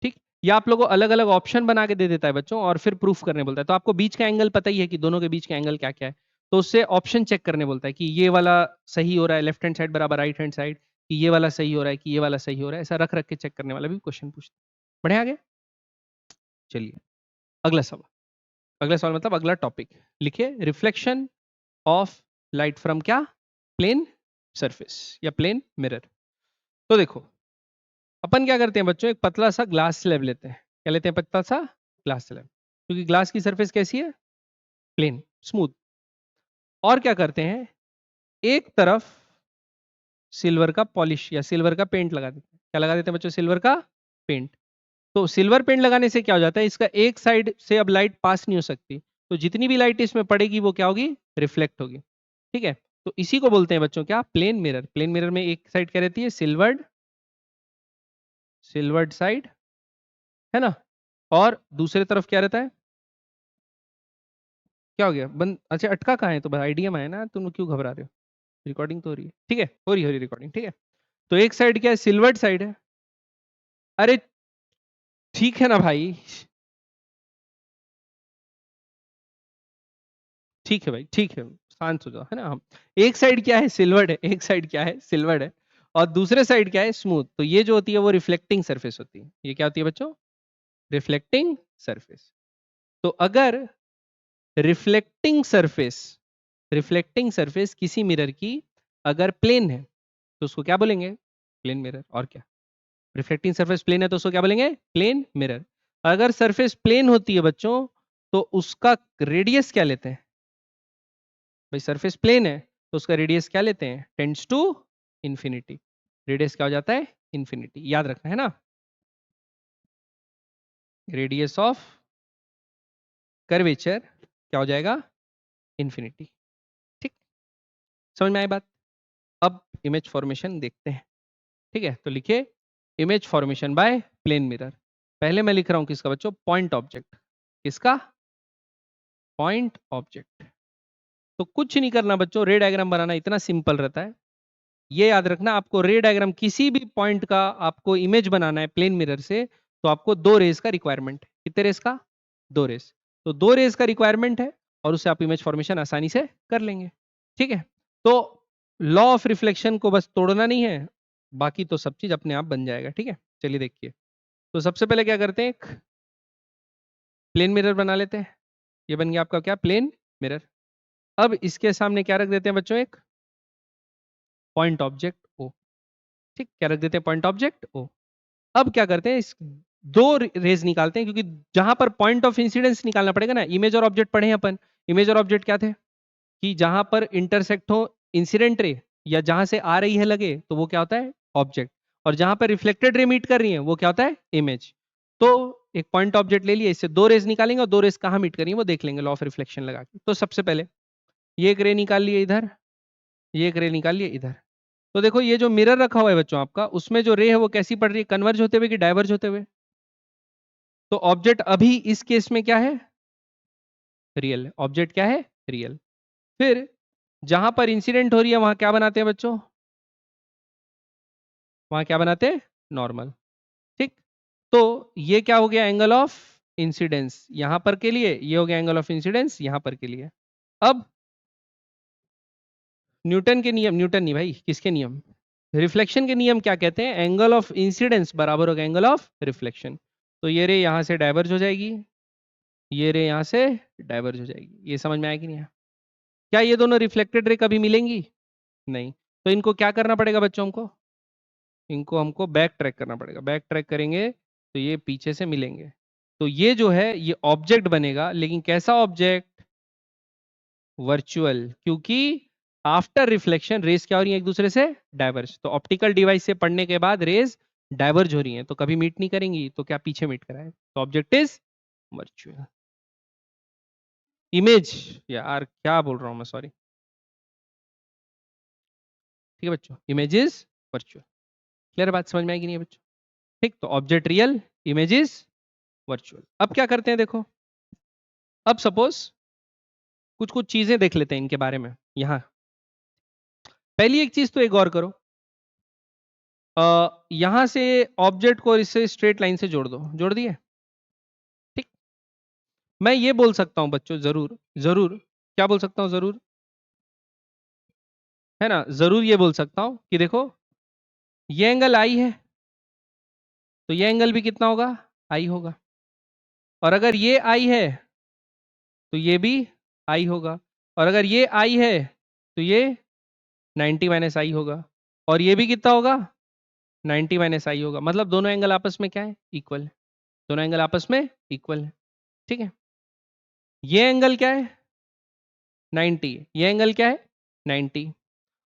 ठीक, या आप लोगों को अलग अलग ऑप्शन बना के दे देता है बच्चों और फिर प्रूफ करने बोलता है। तो आपको बीच का एंगल पता ही है कि दोनों के बीच का एंगल क्या क्या है, तो उससे ऑप्शन चेक करने बोलता है कि ये वाला सही हो रहा है लेफ्ट हैंड साइड बराबर राइट हैंड साइड, कि ये वाला सही हो रहा है कि ये वाला सही हो रहा है, ऐसा रख रख के चेक करने वाला भी क्वेश्चन पूछता है। बढ़े आगे, चलिए अगला सवाल। अगला सवाल मतलब अगला टॉपिक लिखिए, रिफ्लेक्शन ऑफ लाइट फ्रॉम क्या, प्लेन सरफेस या प्लेन मिरर। तो देखो अपन क्या करते हैं बच्चों, एक पतला सा ग्लास स्लैब लेते हैं, क्या लेते हैं, पतला सा ग्लास स्लैब, क्योंकि ग्लास की सरफेस कैसी है, प्लेन स्मूथ। और क्या करते हैं, एक तरफ सिल्वर का पॉलिश या सिल्वर का पेंट लगा देते हैं, क्या लगा देते हैं बच्चों, सिल्वर का पेंट। तो सिल्वर पेंट लगाने से क्या हो जाता है, इसका एक साइड से अब लाइट पास नहीं हो सकती, तो जितनी भी लाइट इसमें पड़ेगी वो क्या होगी, रिफ्लेक्ट होगी, ठीक है। तो इसी को बोलते हैं बच्चों क्या, प्लेन मिरर। प्लेन मिरर में एक साइड क्या रहती है, सिल्वर्ड, सिल्वर्ड साइड है ना, और दूसरे तरफ क्या रहता है, क्या हो गया बंद, अच्छा अटका कहाँ है, तो आइडिया में है ना, तुम क्यों घबरा रहे हो, रिकॉर्डिंग तो हो रही है, ठीक है, हो रही रिकॉर्डिंग, ठीक है। तो एक साइड क्या है, सिल्वर्ड साइड है, अरे ठीक है ना भाई, ठीक है भाई, ठीक है, शांत हो जाओ, है ना। हम एक साइड क्या है, सिल्वर्ड है, एक साइड क्या है, सिल्वर्ड है, और दूसरे साइड क्या है, स्मूथ। तो ये जो होती है वो रिफ्लेक्टिंग सरफेस होती है, ये क्या होती है बच्चों, रिफ्लेक्टिंग सरफेस। तो अगर रिफ्लेक्टिंग सरफेस, रिफ्लेक्टिंग सरफेस किसी मिरर की अगर प्लेन है तो उसको क्या बोलेंगे, प्लेन मिरर। और क्या, रिफ्लेक्टिंग सरफेस प्लेन है तो उसको क्या बोलेंगे, प्लेन मिरर। अगर सरफेस प्लेन होती है बच्चों तो उसका रेडियस क्या लेते हैं, भाई सरफेस प्लेन है तो उसका रेडियस क्या लेते हैं, टेंड्स टू इंफिनिटी। रेडियस क्या हो जाता है, इंफिनिटी, याद रखना है ना, रेडियस ऑफ कर्वेचर क्या हो जाएगा, इंफिनिटी। ठीक, समझ में आई बात। अब इमेज फॉर्मेशन देखते हैं, ठीक है। तो लिखिए image formation by plane mirror. पहले मैं लिख रहा हूं किसका बच्चों, पॉइंट ऑब्जेक्ट, किसका, पॉइंट ऑब्जेक्ट। तो कुछ नहीं करना बच्चों, रे डायग्राम बनाना इतना सिंपल रहता है, ये याद रखना। आपको रे डायग्राम किसी भी पॉइंट का आपको इमेज बनाना है प्लेन मिरर से, तो आपको दो रेस का रिक्वायरमेंट है। कितने रेस का, दो रेस। तो दो रेस का रिक्वायरमेंट है और उससे आप इमेज फॉर्मेशन आसानी से कर लेंगे, ठीक है। तो लॉ ऑफ रिफ्लेक्शन को बस तोड़ना नहीं है, बाकी तो सब चीज अपने आप बन जाएगा, ठीक है। चलिए देखिए, तो सबसे पहले क्या करते हैं, एक प्लेन मिरर बना लेते हैं। ये बन गया आपका क्या, प्लेन मिरर। अब इसके सामने क्या रख देते हैं बच्चों, एक पॉइंट ऑब्जेक्ट ओ, ठीक, क्या रख देते हैं, पॉइंट ऑब्जेक्ट ओ। अब क्या करते हैं, इस दो रेज निकालते हैं, क्योंकि जहां पर पॉइंट ऑफ इंसिडेंस निकालना पड़ेगा ना, इमेज और ऑब्जेक्ट पढ़े हैं अपन। इमेज और ऑब्जेक्ट क्या थे, कि जहां पर इंटरसेक्ट हो इंसिडेंट रे या जहां से आ रही है लगे तो वो क्या होता है, ऑब्जेक्ट। और जहां पर रिफ्लेक्टेड रे मीट कर रही है वो क्या होता है, इमेज। तो एक पॉइंट ऑब्जेक्ट ले लिया, इससे दो रेज निकालेंगे और दो रेज कहां मीट करेंगे वो देख लेंगे लॉ ऑफ रिफ्लेक्शन लगा के। तो सबसे पहले ये एक रे निकाल लिए इधर, ये एक रे निकाल लिए इधर। तो देखो ये जो मिरर रखा हुआ है बच्चों आपका, उसमें जो रे है वो कैसी पड़ रही है, कन्वर्ज होते हुए कि डाइवर्ज होते हुए। तो ऑब्जेक्ट अभी इस केस में क्या है, रियल। ऑब्जेक्ट क्या है, रियल। फिर जहां पर इंसिडेंट हो रही है वहां क्या बनाते हैं बच्चों, वहां क्या बनाते हैं, नॉर्मल, ठीक। तो ये क्या हो गया, एंगल ऑफ इंसिडेंस यहां पर के लिए, ये हो गया एंगल ऑफ इंसिडेंस यहां पर के लिए। अब न्यूटन के नियम, न्यूटन नहीं भाई, किसके नियम, रिफ्लेक्शन के नियम क्या कहते हैं, एंगल ऑफ इंसिडेंस बराबर होगा एंगल ऑफ रिफ्लेक्शन। तो ये रे यहां से डाइवर्ज हो जाएगी, ये रे यहां से डाइवर्ज हो जाएगी। ये समझ में आएगी नहीं, क्या ये दोनों रिफ्लेक्टेड रे कभी मिलेंगी, नहीं। तो इनको क्या करना पड़ेगा बच्चों को, इनको हमको बैक ट्रैक करना पड़ेगा। बैक ट्रैक करेंगे तो ये पीछे से मिलेंगे। तो ये जो है ये ऑब्जेक्ट बनेगा, लेकिन कैसा ऑब्जेक्ट? वर्चुअल, क्योंकि आफ्टर रिफ्लेक्शन रेस क्या हो रही है एक दूसरे से? डाइवर्ज। तो ऑप्टिकल डिवाइस से पढ़ने के बाद रेस डाइवर्ज हो रही हैं, तो कभी मीट नहीं करेंगी, तो क्या पीछे मीट कराए? तो ऑब्जेक्ट इज वर्चुअल। इमेज, यार क्या बोल रहा हूं मैं, सॉरी। ठीक है बच्चों, इमेज इज वर्चुअल। क्लियर बात, समझ में आएगी नहीं है बच्चों? ठीक, तो object real, image is virtual. अब क्या करते हैं देखो, अब सपोज कुछ कुछ चीजें देख लेते हैं इनके बारे में यहां। पहली एक चीज तो एक और करो, यहां से ऑब्जेक्ट को इससे स्ट्रेट लाइन से जोड़ दो। जोड़ दिए? ठीक। मैं ये बोल सकता हूं बच्चों, जरूर जरूर, क्या बोल सकता हूं जरूर, है ना, जरूर ये बोल सकता हूं कि देखो ये एंगल आई है, तो ये एंगल भी कितना होगा? आई होगा। और अगर ये आई है तो ये भी आई होगा। और अगर ये आई है तो ये 90 माइनस आई होगा। और ये भी कितना होगा? 90 माइनस आई होगा। मतलब दोनों एंगल आपस में क्या है? इक्वल है। दोनों एंगल आपस में इक्वल है। ठीक है, ये एंगल क्या है? 90। ये एंगल क्या है? 90।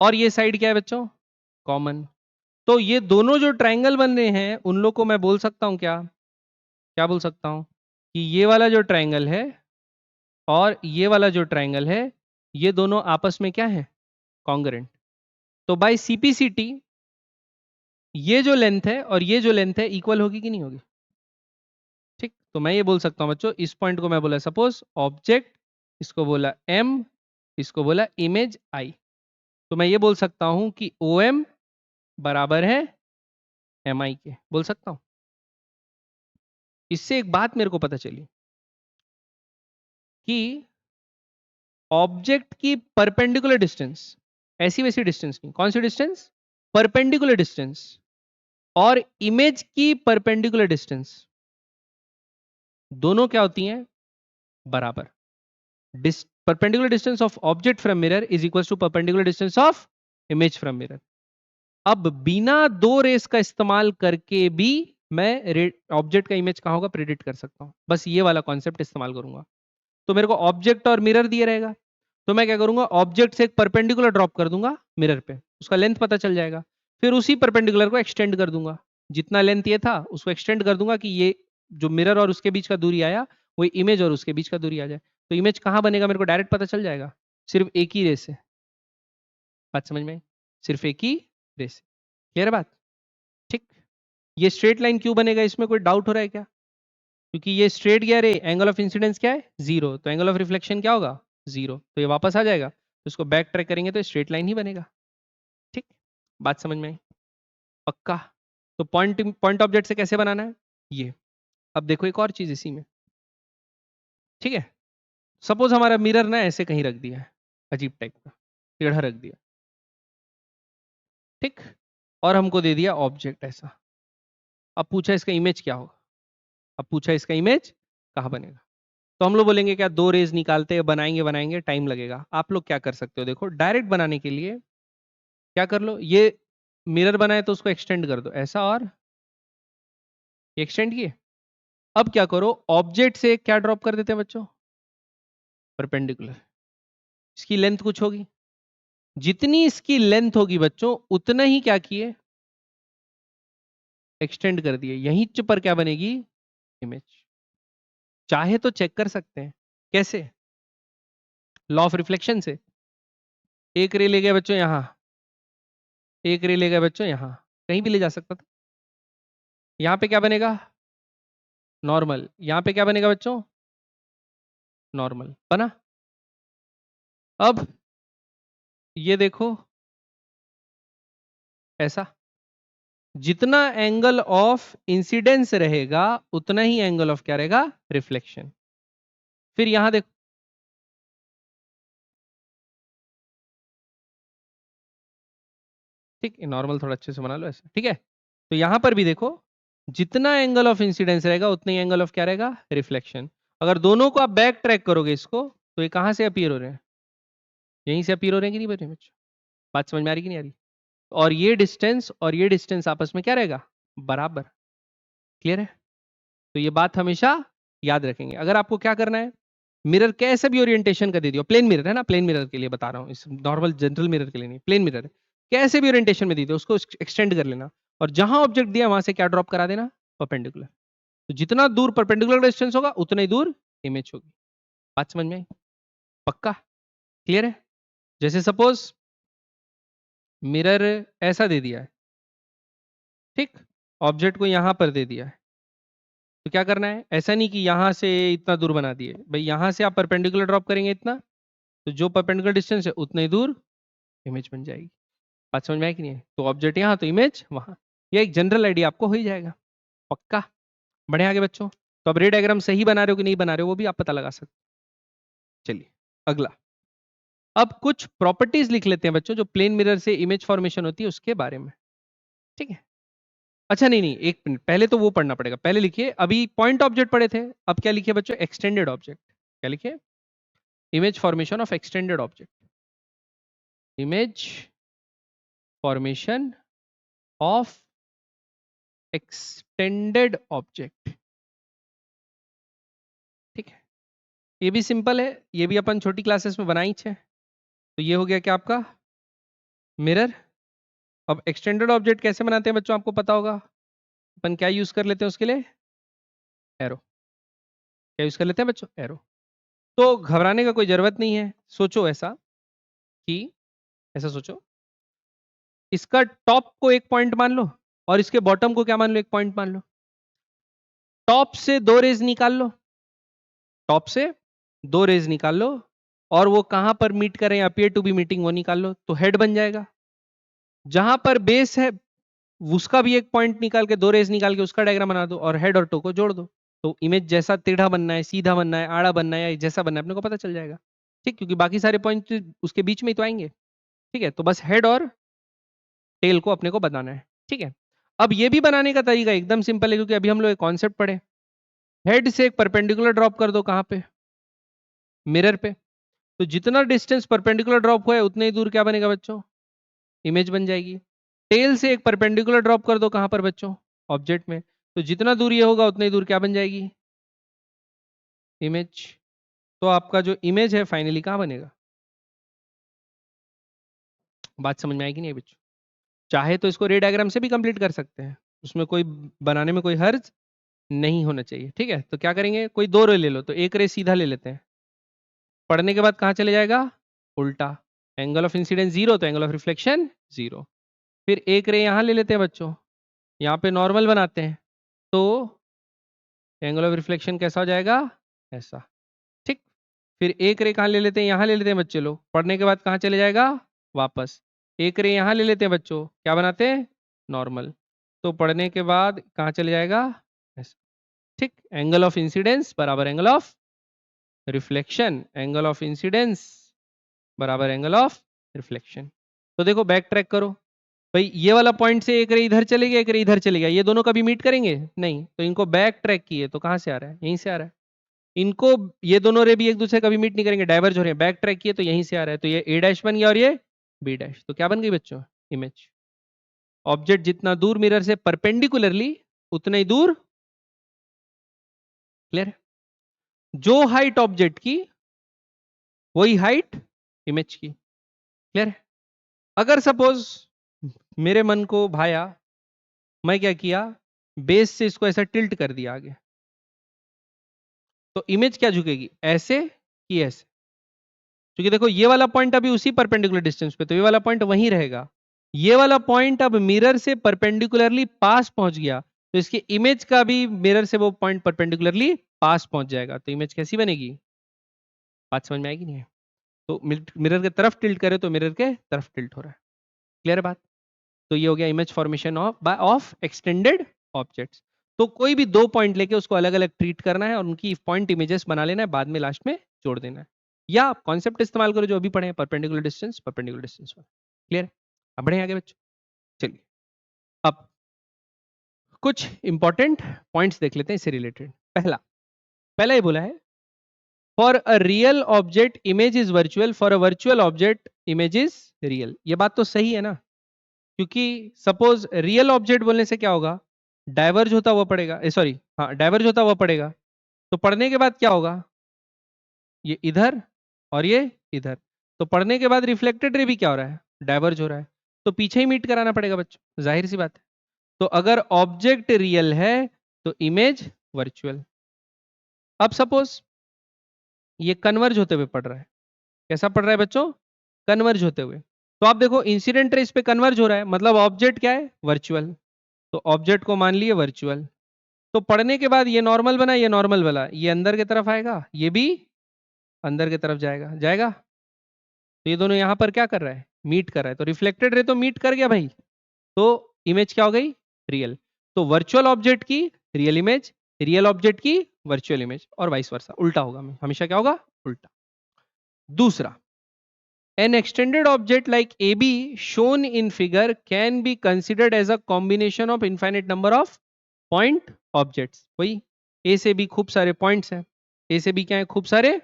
और ये साइड क्या है बच्चों? कॉमन। तो ये दोनों जो ट्रायंगल बन रहे हैं उन लोग को मैं बोल सकता हूं क्या? क्या बोल सकता हूं कि ये वाला जो ट्रायंगल है और ये वाला जो ट्रायंगल है, ये दोनों आपस में क्या है? कॉन्ग्रुएंट। तो बाय सीपीसीटी ये जो लेंथ है और ये जो लेंथ है इक्वल होगी कि नहीं होगी? ठीक, तो मैं ये बोल सकता हूं बच्चों, इस पॉइंट को मैं बोला सपोज ऑब्जेक्ट, इसको बोला एम, इसको बोला इमेज आई। तो मैं ये बोल सकता हूं कि ओ एम बराबर है एम आई के, बोल सकता हूं। इससे एक बात मेरे को पता चली कि ऑब्जेक्ट की परपेंडिकुलर डिस्टेंस, ऐसी वैसी डिस्टेंस नहीं, कौन सी डिस्टेंस? Perpendicular distance. और इमेज की परपेंडिकुलर डिस्टेंस दोनों क्या होती हैं? बराबर। Perpendicular distance of object from mirror is equal to perpendicular distance of image from mirror. अब बिना दो रेस का इस्तेमाल करके भी मैं ऑब्जेक्ट का इमेज कहां होगा प्रेडिक्ट कर सकता हूं, बस ये वाला कॉन्सेप्ट इस्तेमाल करूंगा। तो मेरे को ऑब्जेक्ट और मिरर दिए रहेगा, तो मैं क्या करूंगा, ऑब्जेक्ट से एक परपेंडिकुलर ड्रॉप कर दूंगा मिरर पे, उसका लेंथ पता चल जाएगा। फिर उसी परपेंडिकुलर को एक्सटेंड कर दूंगा, जितना लेंथ ये था उसको एक्सटेंड कर दूंगा कि ये जो मिरर और उसके बीच का दूरी आया वो इमेज और उसके बीच का दूरी आ जाए। तो इमेज कहां बनेगा मेरे को डायरेक्ट पता चल जाएगा, सिर्फ एक ही रे से। बात समझ में आई? सिर्फ एक ही रे से। क्लियर है बात? ठीक। ये स्ट्रेट लाइन क्यों बनेगा, इसमें कोई डाउट हो रहा है क्या? क्योंकि ये स्ट्रेट गया रे, एंगल ऑफ इंसिडेंस क्या है? 0। तो एंगल ऑफ रिफ्लेक्शन क्या होगा? 0। तो ये वापस आ जाएगा, तो इसको बैक ट्रैक करेंगे तो स्ट्रेट लाइन ही बनेगा। ठीक, बात समझ में आई? पक्का? तो पॉइंट पॉइंट ऑब्जेक्ट से कैसे बनाना है ये? अब देखो एक और चीज इसी में। ठीक है, सपोज हमारा मिरर ना ऐसे कहीं रख दिया है, अजीब टाइप का टेढ़ा रख दिया। ठीक, और हमको दे दिया ऑब्जेक्ट ऐसा। अब पूछा इसका इमेज क्या होगा? अब पूछा इसका इमेज कहाँ बनेगा? तो हम लोग बोलेंगे क्या, दो रेज निकालते हैं, बनाएंगे बनाएंगे टाइम लगेगा। आप लोग क्या कर सकते हो, देखो डायरेक्ट बनाने के लिए क्या कर लो, ये मिरर बनाए तो उसको एक्सटेंड कर दो ऐसा, और एक्सटेंड किए। अब क्या करो, ऑब्जेक्ट से क्या ड्रॉप कर देते हैं बच्चों? परपेंडिकुलर। इसकी लेंथ कुछ होगी, जितनी इसकी लेंथ होगी बच्चों उतना ही क्या किए, एक्सटेंड कर दिए। यहीं पर क्या बनेगी? इमेज। चाहे तो चेक कर सकते हैं, कैसे? लॉ ऑफ रिफ्लेक्शन से। एक रे ले गए बच्चों यहां, एक रे ले गए बच्चों यहां, कहीं भी ले जा सकता था। यहां पे क्या बनेगा? नॉर्मल। यहां पे क्या बनेगा बच्चों? नॉर्मल बना। अब ये देखो ऐसा, जितना एंगल ऑफ इंसिडेंस रहेगा उतना ही एंगल ऑफ क्या रहेगा? रिफ्लेक्शन। फिर यहां देखो, ठीक है, नॉर्मल थोड़ा अच्छे से बना लो ऐसा, ठीक है। तो यहां पर भी देखो, जितना एंगल ऑफ इंसिडेंस रहेगा उतना ही एंगल ऑफ क्या रहेगा? रिफ्लेक्शन। अगर दोनों को आप बैक ट्रैक करोगे इसको, तो ये कहां से अपीयर हो रहे हैं? यहीं से अपीयर हो रहे हैं कि नहीं बच्चे? बात समझ में आ रही कि नहीं आ रही? और ये डिस्टेंस और ये डिस्टेंस आपस में क्या रहेगा? बराबर। क्लियर है? तो ये बात हमेशा याद रखेंगे। अगर आपको क्या करना है, मिरर कैसे भी ओरिएंटेशन का दे दियो, प्लेन मिरर है ना, प्लेन मिरर के लिए बता रहा हूँ, इस नॉर्मल जनरल मिरर के लिए नहीं, प्लेन मिरर कैसे भी ओरिएंटेशन में दी थी उसको एक्सटेंड कर लेना, और जहां ऑब्जेक्ट दिया वहां से क्या ड्रॉप करा देना, परपेंडिकुलर। तो जितना दूर परपेंडिकुलर डिस्टेंस होगा उतना ही दूर इमेज होगी। बात समझ में आई? पक्का क्लियर है? जैसे सपोज मिरर ऐसा दे दिया है, ठीक, ऑब्जेक्ट को यहां पर दे दिया है, तो क्या करना है, ऐसा नहीं कि यहां से इतना दूर बना दिए भाई, यहां से आप परपेंडिकुलर ड्रॉप करेंगे इतना, तो जो परपेंडिकुलर डिस्टेंस है उतना ही दूर इमेज बन जाएगी। बात समझ में आया कि नहीं? तो ऑब्जेक्ट यहाँ तो इमेज वहां, ये एक जनरल आइडिया आपको हो ही जाएगा। पक्का? बढ़े आगे बच्चों। तो अब रे डायग्राम सही बना रहे हो कि नहीं बना रहे हो वो भी आप पता लगा सकते। चलिए अगला, अब कुछ प्रॉपर्टीज लिख लेते हैं बच्चों जो प्लेन मिरर से इमेज फॉर्मेशन होती है उसके बारे में, ठीक है? अच्छा नहीं नहीं, एक मिनट, पहले तो वो पढ़ना पड़ेगा, पहले लिखिए, अभी पॉइंट ऑब्जेक्ट पढ़े थे, अब क्या लिखिए बच्चों, एक्सटेंडेड ऑब्जेक्ट। क्या लिखिए? Image formation of extended object, image formation of extended object, ठीक है? ये भी सिंपल है, ये भी अपन छोटी क्लासेस में बनाई छे। तो ये हो गया क्या आपका मिरर। अब एक्सटेंडेड ऑब्जेक्ट कैसे बनाते हैं बच्चों आपको पता होगा, अपन क्या यूज कर लेते हैं उसके लिए, एरो। क्या यूज कर लेते हैं बच्चों, एरो। तो घबराने का कोई जरूरत नहीं है, सोचो ऐसा कि, ऐसा सोचो, इसका टॉप को एक पॉइंट मान लो और इसके बॉटम को क्या मान लो, एक पॉइंट मान लो। टॉप से दो रेज निकाल लो, टॉप से दो रेज निकाल लो, और वो कहां पर मीट करें, अपीयर टू बी मीटिंग, वो निकाल लो, तो हेड बन जाएगा। जहां पर बेस है उसका भी एक पॉइंट निकाल के, दो रेज निकाल के उसका डायग्राम बना दो, और हेड और टो को जोड़ दो। तो इमेज जैसा टेढ़ा बनना है, सीधा बनना है, आड़ा बनना है, या जैसा बनना है अपने को पता चल जाएगा, ठीक, क्योंकि बाकी सारे पॉइंट उसके बीच में ही तो आएंगे। ठीक है, तो बस हेड और टेल को अपने को बनाना है, ठीक है? अब ये भी बनाने का तरीका एकदम सिंपल है, क्योंकि अभी हम लोग एक कॉन्सेप्ट पढ़े, हेड से एक परपेंडिकुलर ड्रॉप कर दो, कहां पे, मिरर पे। तो जितना डिस्टेंस परपेंडिकुलर ड्रॉप हुआ है उतने ही दूर क्या बनेगा बच्चों, इमेज बन जाएगी। टेल से एक परपेंडिकुलर ड्रॉप कर दो, कहां पर बच्चों, ऑब्जेक्ट में, तो जितना दूर ये होगा उतनी दूर क्या बन जाएगी, इमेज। तो आपका जो इमेज है फाइनली कहां बनेगा? बात समझ में आएगी नहीं बच्चों? चाहे तो इसको रे डायग्राम से भी कंप्लीट कर सकते हैं, उसमें कोई बनाने में कोई हर्ज नहीं होना चाहिए, ठीक है? तो क्या करेंगे, कोई दो रे ले लो, तो एक रे सीधा ले लेते हैं, पढ़ने के बाद कहां चले जाएगा, उल्टा। एंगल ऑफ इंसिडेंस जीरो, तो एंगल ऑफ रिफ्लेक्शन जीरो। फिर एक रे यहां ले लेते हैं बच्चों, यहाँ पे नॉर्मल बनाते हैं, तो एंगल ऑफ रिफ्लेक्शन कैसा हो जाएगा, ऐसा, ठीक। फिर एक रे कहाँ ले लेते हैं, यहाँ ले लेते हैं बच्चे लोग, पढ़ने के बाद कहाँ चले जाएगा, वापस। एक रे यहाँ ले लेते हैं बच्चों, क्या बनाते हैं, नॉर्मल, तो पढ़ने के बाद कहाँ चले जाएगा, ऐसा, ठीक। एंगल ऑफ इंसिडेंस बराबर angle of reflection, angle of incidence बराबर एंगल ऑफ रिफ्लेक्शन। तो देखो बैक ट्रैक करो भाई, ये वाला पॉइंट से एक रे इधर चले गया, एक रे इधर चले गया, ये दोनों कभी मीट करेंगे नहीं, तो इनको बैक ट्रैक किए तो कहां से आ रहा है, यहीं से आ रहा है। इनको, ये दोनों रे भी एक दूसरे कभी मीट नहीं करेंगे, डाइवर्ज हो रहे हैं, बैक ट्रैक किए तो यहीं से आ रहा है, तो ये ए डैश बन गया और ये बी डैश, तो क्या बन गई बच्चों, इमेज। ऑब्जेक्ट जितना दूर मिरर से परपेंडिकुलरली उतना ही दूर, क्लियर? जो हाइट ऑब्जेक्ट की वही हाइट इमेज की, क्लियर? अगर सपोज मेरे मन को भाया, मैं क्या किया, बेस से इसको ऐसा टिल्ट कर दिया आगे, तो इमेज क्या झुकेगी, ऐसे कि ऐसे, क्योंकि देखो ये वाला पॉइंट अभी उसी परपेंडिकुलर डिस्टेंस पे, तो ये वाला पॉइंट वहीं रहेगा। ये वाला पॉइंट अब मिरर से परपेंडिकुलरली पास पहुंच गया, तो इसकी इमेज का भी मिरर से वो पॉइंट परपेंडिकुलरली पास पहुंच जाएगा, तो इमेज कैसी बनेगी? बात समझ में आएगी नहीं है? तो मिरर के तरफ टिल्ट करे तो मिरर के तरफ टिल्ट हो रहा है, क्लियर बात? तो ये हो गया image formation of extended objects. तो कोई भी दो पॉइंट लेके उसको अलग अलग ट्रीट करना है और उनकी पॉइंट इमेजेस बना लेना है, बाद में लास्ट में जोड़ देना है, या आप कॉन्सेप्ट इस्तेमाल करो जो अभी पढ़े हैं, परपेंडिकुलर डिस्टेंस वाला, क्लियर? अब बढ़े आगे बच्चों। चलिए अब कुछ इंपॉर्टेंट पॉइंट्स देख लेते हैं इससे रिलेटेड। पहला पहला ये बोला है, for a real object image is virtual, for a virtual object image is real. ये बात तो सही है ना, क्योंकि सपोज रियल ऑब्जेक्ट बोलने से क्या होगा, डाइवर्ज होता हुआ पड़ेगा, सॉरी हाँ डाइवर्ज होता हुआ पड़ेगा। तो पढ़ने के बाद क्या होगा, ये इधर और ये इधर। तो पढ़ने के बाद रिफ्लेक्टेड रे भी क्या हो रहा है, डाइवर्ज हो रहा है। तो पीछे ही मीट कराना पड़ेगा बच्चों, जाहिर सी बात है। तो अगर ऑब्जेक्ट रियल है तो इमेज वर्चुअल। अब सपोज ये कन्वर्ज होते हुए पढ़ रहा है, कैसा पढ़ रहा है बच्चों, कन्वर्ज होते हुए। तो आप देखो इंसिडेंट रे इस पे कन्वर्ज हो रहा है, मतलब ऑब्जेक्ट क्या है, वर्चुअल। तो ऑब्जेक्ट को मान लिए वर्चुअल। तो पढ़ने के बाद ये नॉर्मल बना, ये नॉर्मल बना, ये अंदर की तरफ आएगा, ये भी अंदर की तरफ जाएगा जाएगा। तो ये दोनों यहां पर क्या कर रहा है, मीट कर रहा है। तो रिफ्लेक्टेड रे तो मीट कर गया भाई, तो इमेज क्या हो गई, रियल। तो वर्चुअल ऑब्जेक्ट की रियल इमेज, रियल ऑब्जेक्ट की वर्चुअल इमेज, और वाइस वर्सा, उल्टा होगा, हमेशा क्या होगा, उल्टा। दूसरा, an extended object like AB shown in figure can be considered as a combination of infinite number of point objects। वही A से B खूब सारे पॉइंट्स हैं, A से B क्या है, खूब सारे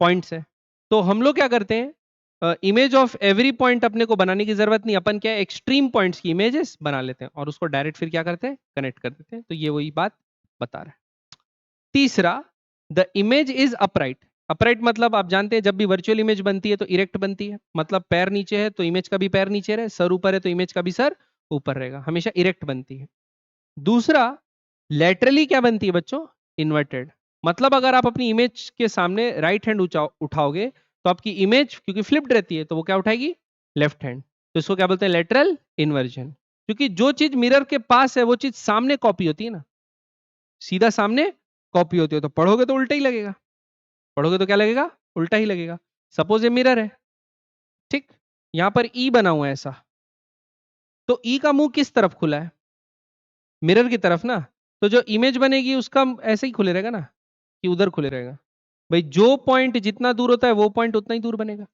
पॉइंट्स हैं। तो हम लोग क्या करते हैं, इमेज ऑफ एवरी पॉइंट अपने को बनाने की जरूरत नहीं, अपन क्या एक्सट्रीम पॉइंट्स की इमेजेस बना लेते हैं और उसको डायरेक्ट फिर क्या करते हैं, कनेक्ट कर देते हैं। तो ये वही बात बता रहा है। तीसरा, the image is upright. Upright मतलब आप जानते हैं जब भी वर्चुअल इमेज बनती है तो इरेक्ट बनती है, मतलब पैर नीचे है तो इमेज का भी पैर नीचे रहे, सर ऊपर है तो इमेज का भी सर ऊपर रहेगा, हमेशा इरेक्ट बनती है। दूसरा, लेटरली क्या बनती है बच्चों, इन्वर्टेड। मतलब अगर आप अपनी इमेज के सामने राइट हैंड उठाओगे तो आपकी इमेज क्योंकि फ्लिप्ड रहती है तो वो क्या उठाएगी, लेफ्ट हैंड। तो इसको क्या बोलते हैं, लेटरल इन्वर्जन। क्योंकि जो चीज मिरर के पास है वो चीज सामने कॉपी होती है ना, सीधा सामने कॉपी होती है, तो पढ़ोगे तो उल्टा ही लगेगा, पढ़ोगे तो क्या लगेगा, उल्टा ही लगेगा। सपोज ये मिरर है, ठीक, यहां पर ई बना हुआ है ऐसा, तो ई का मुंह किस तरफ खुला है, मिरर की तरफ ना। तो जो इमेज बनेगी उसका ऐसे ही खुले रहेगा ना, कि उधर खुले रहेगा। भाई जो पॉइंट जितना दूर होता है वो पॉइंट उतना ही दूर बनेगा।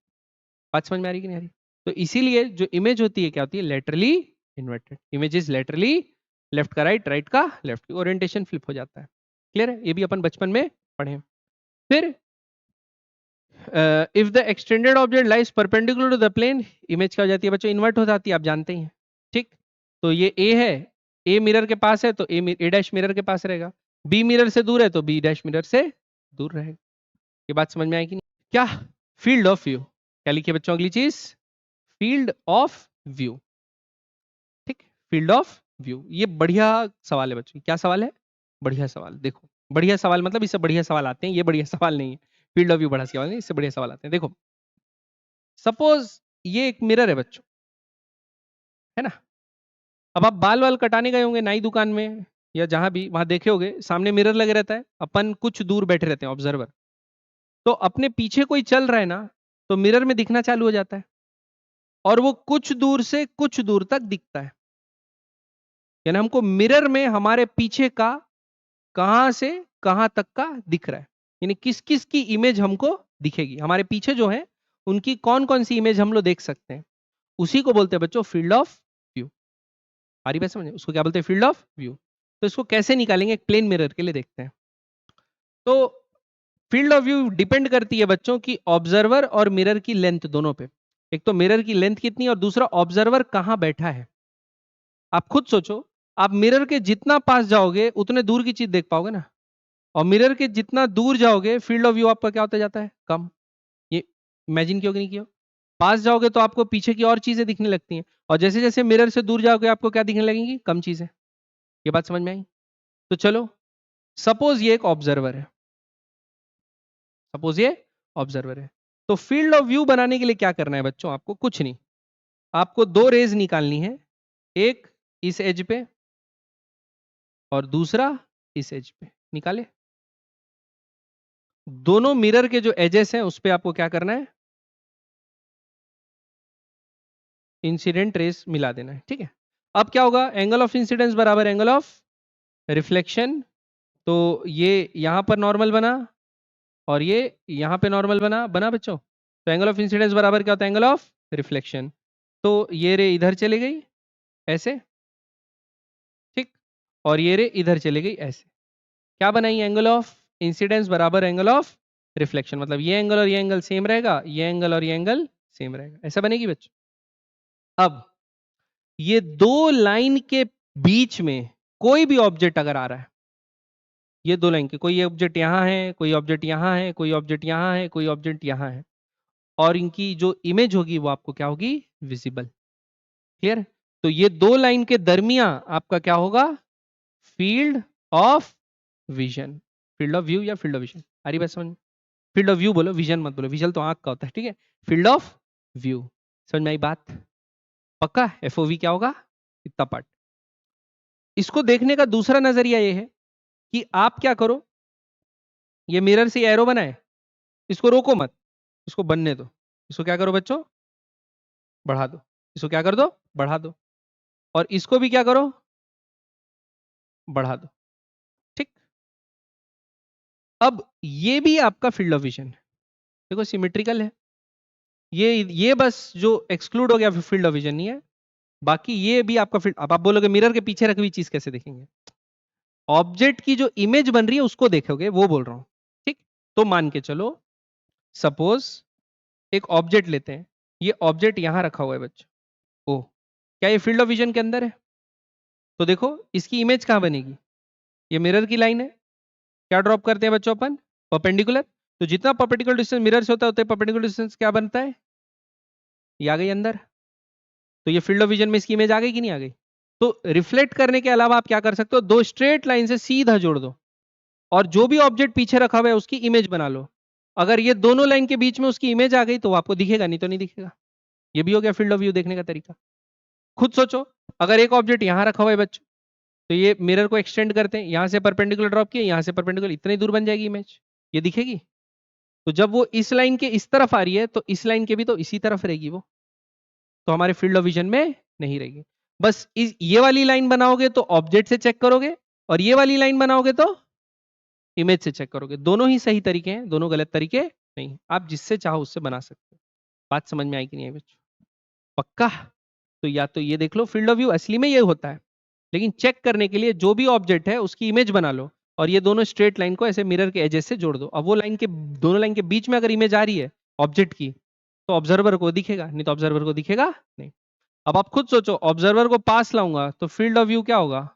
बात समझ में आ रही कि नहीं आ रही। तो इसीलिए जो इमेज होती है क्या होती है, laterally inverted. Image is laterally, left का राइट, राइट का लेफ्ट, ओरिएंटेशन फ्लिप हो जाता है। क्लियर है, ये भी अपन बचपन में पढ़े। फिर if the extended object lies perpendicular to the plane, image क्या हो जाती है बच्चों, इन्वर्ट हो जाती है, आप जानते ही हैं। ठीक, तो ये ए है, ए मिरर के पास है तो ए डैश मिरर के पास रहेगा, बी मिरर से दूर है तो बी डैश मिरर से दूर रहेगा। ये बात समझ में आएगी नहीं क्या, फील्ड ऑफ व्यू। क्या लिखिए बच्चों अगली चीज, फील्ड ऑफ व्यू। ठीक, फील्ड ऑफ व्यू, ये बढ़िया सवाल है बच्चों। क्या सवाल है, बढ़िया सवाल। देखो बढ़िया सवाल मतलब इससे बढ़िया सवाल आते हैं, ये बढ़िया सवाल नहीं है। फील्ड ऑफ व्यू बड़ा सवाल नहीं, इससे बढ़िया सवाल आते हैं। देखो सपोज ये एक मिरर है बच्चों, है ना। अब आप बाल वाल कटाने गए होंगे नाई दुकान में या जहां भी, वहां देखे होंगे सामने मिरर लगे रहता है, अपन कुछ दूर बैठे रहते हैं ऑब्जर्वर। तो अपने पीछे कोई चल रहा है ना, तो मिरर में दिखना चालू हो जाता है, और वो कुछ दूर से कुछ दूर तक दिखता है। यानी हमको मिरर में हमारे पीछे का कहां से कहां तक का दिख रहा है, यानी किस किस की इमेज हमको दिखेगी, हमारे पीछे जो है उनकी कौन कौन सी इमेज हम लोग देख सकते हैं। उसी को बोलते हैं बच्चों फील्ड ऑफ व्यू। आ रही बात समझ, उसको क्या बोलते हैं, फील्ड ऑफ व्यू। तो इसको कैसे निकालेंगे, एक प्लेन मिरर के लिए देखते हैं। तो फील्ड ऑफ व्यू डिपेंड करती है बच्चों की ऑब्जर्वर और मिरर की लेंथ दोनों पे। एक तो मिरर की लेंथ कितनी और दूसरा ऑब्जर्वर कहां बैठा है। आप खुद सोचो, आप मिरर के जितना पास जाओगे उतने दूर की चीज देख पाओगे ना, और मिरर के जितना दूर जाओगे फील्ड ऑफ व्यू आपका क्या होता जाता है, कम। ये इमेजिन किया कि नहीं किया, पास जाओगे तो आपको पीछे की और चीजें दिखने लगती हैं, और जैसे जैसे मिरर से दूर जाओगे आपको क्या दिखने लगेंगी, कम चीजें। ये बात समझ में आई। तो चलो सपोज ये एक ऑब्जर्वर है, सपोज ये ऑब्जर्वर है। तो फील्ड ऑफ व्यू बनाने के लिए क्या करना है बच्चों, आपको कुछ नहीं, आपको दो रेज निकालनी है, एक इस एज पे और दूसरा इस एज पे। निकाले, दोनों मिरर के जो एजेस हैं उस पे आपको क्या करना है, इंसिडेंट रेस मिला देना है। ठीक है, अब क्या होगा, एंगल ऑफ इंसिडेंस बराबर एंगल ऑफ रिफ्लेक्शन। तो ये यहां पर नॉर्मल बना और ये यहां पे नॉर्मल बना, बना बच्चों। तो एंगल ऑफ इंसिडेंस बराबर क्या होता है, एंगल ऑफ रिफ्लेक्शन। तो ये रे इधर चली गई ऐसे, ठीक, और ये रे इधर चली गई ऐसे। क्या बनाई, एंगल ऑफ इंसिडेंस बराबर एंगल ऑफ रिफ्लेक्शन। मतलब ये एंगल और ये एंगल सेम रहेगा, ये एंगल और ये एंगल सेम रहेगा, ऐसा बनेगी बच्चों। अब ये दो लाइन के बीच में कोई भी ऑब्जेक्ट अगर आ रहा है, ये दो लाइन के, कोई ऑब्जेक्ट यहाँ है, कोई ऑब्जेक्ट यहाँ है, कोई ऑब्जेक्ट यहाँ है, कोई ऑब्जेक्ट यहाँ है, और इनकी जो इमेज होगी वो आपको क्या होगी, विजिबल। क्लियर? तो ये दो लाइन के दरमिया आपका क्या होगा, field of vision, field of view या फील्ड ऑफ विजन, आ रही बात समझ में? फील्ड ऑफ व्यू बोलो, विजन मत बोलो, विजन तो आंख का होता है, ठीक है, फील्ड ऑफ व्यू। समझ में आई बात? पक्का? एफओवी क्या होगा, इतना पार्ट। इसको देखने का दूसरा नजरिया ये है कि आप क्या करो, ये मिरर से एरो बनाए, इसको रोको मत, इसको बनने दो, इसको क्या करो बच्चों, बढ़ा दो, इसको क्या कर दो, बढ़ा दो, और इसको भी क्या करो, बढ़ा दो। ठीक, अब ये भी आपका फील्ड ऑफ विजन है, देखो सिमेट्रिकल है, ये बस जो एक्सक्लूड हो गया फील्ड ऑफ विजन नहीं है, बाकी ये भी आपका फील्ड। अब आप बोलोगे मिरर के पीछे रखी हुई चीज कैसे देखेंगे, ऑब्जेक्ट की जो इमेज बन रही है उसको देखोगे, वो बोल रहा हूं। ठीक, तो मान के चलो, सपोज एक ऑब्जेक्ट लेते हैं, ये ऑब्जेक्ट यहां रखा हुआ है बच्चों, ओ, क्या ये फील्ड ऑफ विजन के अंदर है? तो देखो इसकी इमेज कहां बनेगी, ये मिरर की लाइन है, क्या ड्रॉप करते हैं बच्चों अपन, परपेंडिकुलर। तो जितना परपेंडिकुलर डिस्टेंस मिरर से होता है उतना परपेंडिकुलर डिस्टेंस क्या बनता है, ये आ गई अंदर। तो ये फील्ड ऑफ विजन में इसकी इमेज आ गई कि नहीं आ गई? तो रिफ्लेक्ट करने के अलावा आप क्या कर सकते हो, दो स्ट्रेट लाइन से सीधा जोड़ दो, और जो भी ऑब्जेक्ट पीछे रखा हुआ है उसकी इमेज बना लो। अगर ये दोनों लाइन के बीच में उसकी इमेज आ गई तो आपको दिखेगा, नहीं तो नहीं दिखेगा। ये भी हो गया फील्ड ऑफ व्यू देखने का तरीका। खुद सोचो, अगर एक ऑब्जेक्ट यहां रखा हुआ है बच्चों, तो ये मिरर को एक्सटेंड करते हैं, यहां से परपेंडिकुलर ड्रॉप किए, यहां से परपेंडिकुलर, इतनी दूर बन जाएगी इमेज, ये दिखेगी। तो जब वो इस लाइन के इस तरफ आ रही है तो इस लाइन के भी तो इसी तरफ रहेगी वो, तो हमारे फील्ड ऑफ विजन में नहीं रहेगी। बस ये वाली लाइन बनाओगे तो ऑब्जेक्ट से चेक करोगे, और ये वाली लाइन बनाओगे तो इमेज से चेक करोगे। दोनों ही सही तरीके हैं, दोनों गलत तरीके नहीं, आप जिससे चाहो उससे बना सकते हो। बात समझ में आई कि नहीं आई बच्चों? पक्का? तो या तो ये देख लो, फील्ड ऑफ व्यू असली में ये होता है, लेकिन चेक करने के लिए जो भी ऑब्जेक्ट है उसकी इमेज बना लो, और ये दोनों स्ट्रेट लाइन को ऐसे मिरर के एजेस से जोड़ दो। अब वो लाइन के, दोनों लाइन के बीच में अगर इमेज आ रही है ऑब्जेक्ट की, तो ऑब्जर्वर को दिखेगा, नहीं तो ऑब्जर्वर को दिखेगा नहीं। अब आप खुद सोचो, ऑब्जर्वर को पास लाऊंगा तो फील्ड ऑफ व्यू क्या होगा,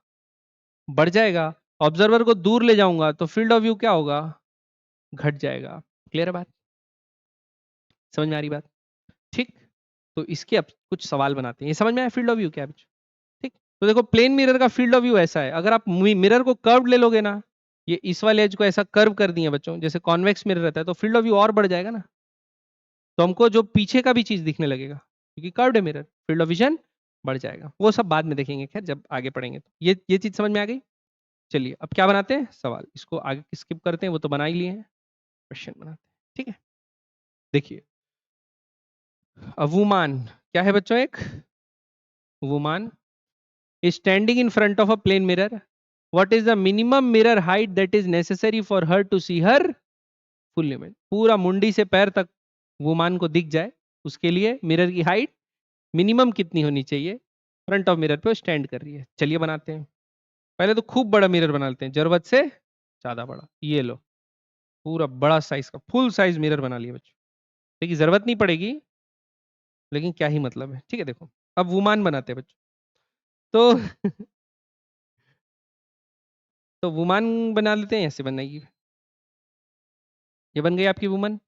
बढ़ जाएगा। ऑब्जर्वर को दूर ले जाऊंगा तो फील्ड ऑफ व्यू क्या होगा, घट जाएगा। क्लियर है बात? समझ में आ रही बात? ठीक, तो इसके अब कुछ सवाल बनाते हैं। ये समझ में आया फील्ड ऑफ व्यू क्या है बच्चों? ठीक, तो देखो प्लेन मिरर का फील्ड ऑफ व्यू ऐसा है, अगर आप मिरर को कर्व ले लोगे ना, ये इस वाले एज को ऐसा कर्व कर दिए बच्चों, जैसे कॉन्वेक्स मिरर रहता है, तो फील्ड ऑफ व्यू और बढ़ जाएगा ना, तो हमको जो पीछे का भी चीज दिखने लगेगा, क्योंकि कर्व्ड है मिरर, फील्ड ऑफ विजन बढ़ जाएगा। वो सब बाद में देखेंगे, खैर जब आगे पढ़ेंगे। तो ये चीज समझ में आ गई। चलिए अब क्या बनाते हैं, सवाल, इसको आगे स्किप करते हैं, वो तो बना ही लिए हैं, क्वेश्चन बनाते हैं। ठीक है, देखिए, वुमान क्या है बच्चों, एक woman standing in front of a plane mirror, what is the minimum mirror height that is necessary for her to see her full image. पूरा मुंडी से पैर तक वुमान को दिख जाए, उसके लिए मिरर की हाइट मिनिमम कितनी होनी चाहिए, फ्रंट ऑफ मिरर पे स्टैंड कर रही है। चलिए बनाते हैं। पहले तो खूब बड़ा मिरर बना लेते हैं, जरूरत से ज्यादा बड़ा। ये लो, पूरा बड़ा साइज का फुल साइज मिरर बना लिया बच्चों। देखिए जरूरत नहीं पड़ेगी, लेकिन क्या ही मतलब है। ठीक है, देखो अब वुमान बनाते हैं बच्चों। तो तो वुमान बना लेते हैं, ऐसे बनाइए। ये बन गई आपकी वुमन।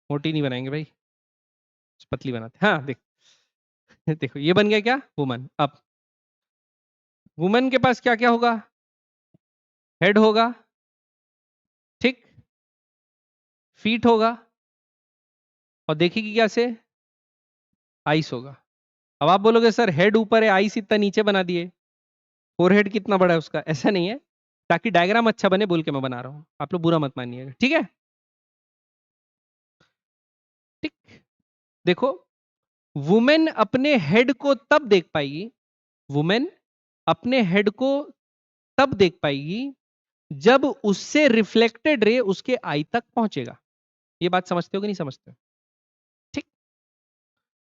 मोटी नहीं बनाएंगे भाई, पतली बनाते हैं। हाँ देख, देखो ये बन गया क्या, वुमन। अब वुमन के पास क्या क्या होगा, हेड होगा, ठीक, फीट होगा, और देखिए क्या से, आइस होगा। अब आप बोलोगे सर हेड ऊपर है, आइस इतना नीचे बना दिए, फोरहेड कितना बड़ा है उसका, ऐसा नहीं है, ताकि डायग्राम अच्छा बने बोल के मैं बना रहा हूं, आप लोग बुरा मत मानिएगा, ठीक है। ठीक, देखो, वुमेन अपने हेड को तब देख पाएगी, वुमेन अपने हेड को तब देख पाएगी जब उससे रिफ्लेक्टेड रे उसके आई तक पहुंचेगा। ये बात समझते हो कि नहीं समझते हो? ठीक,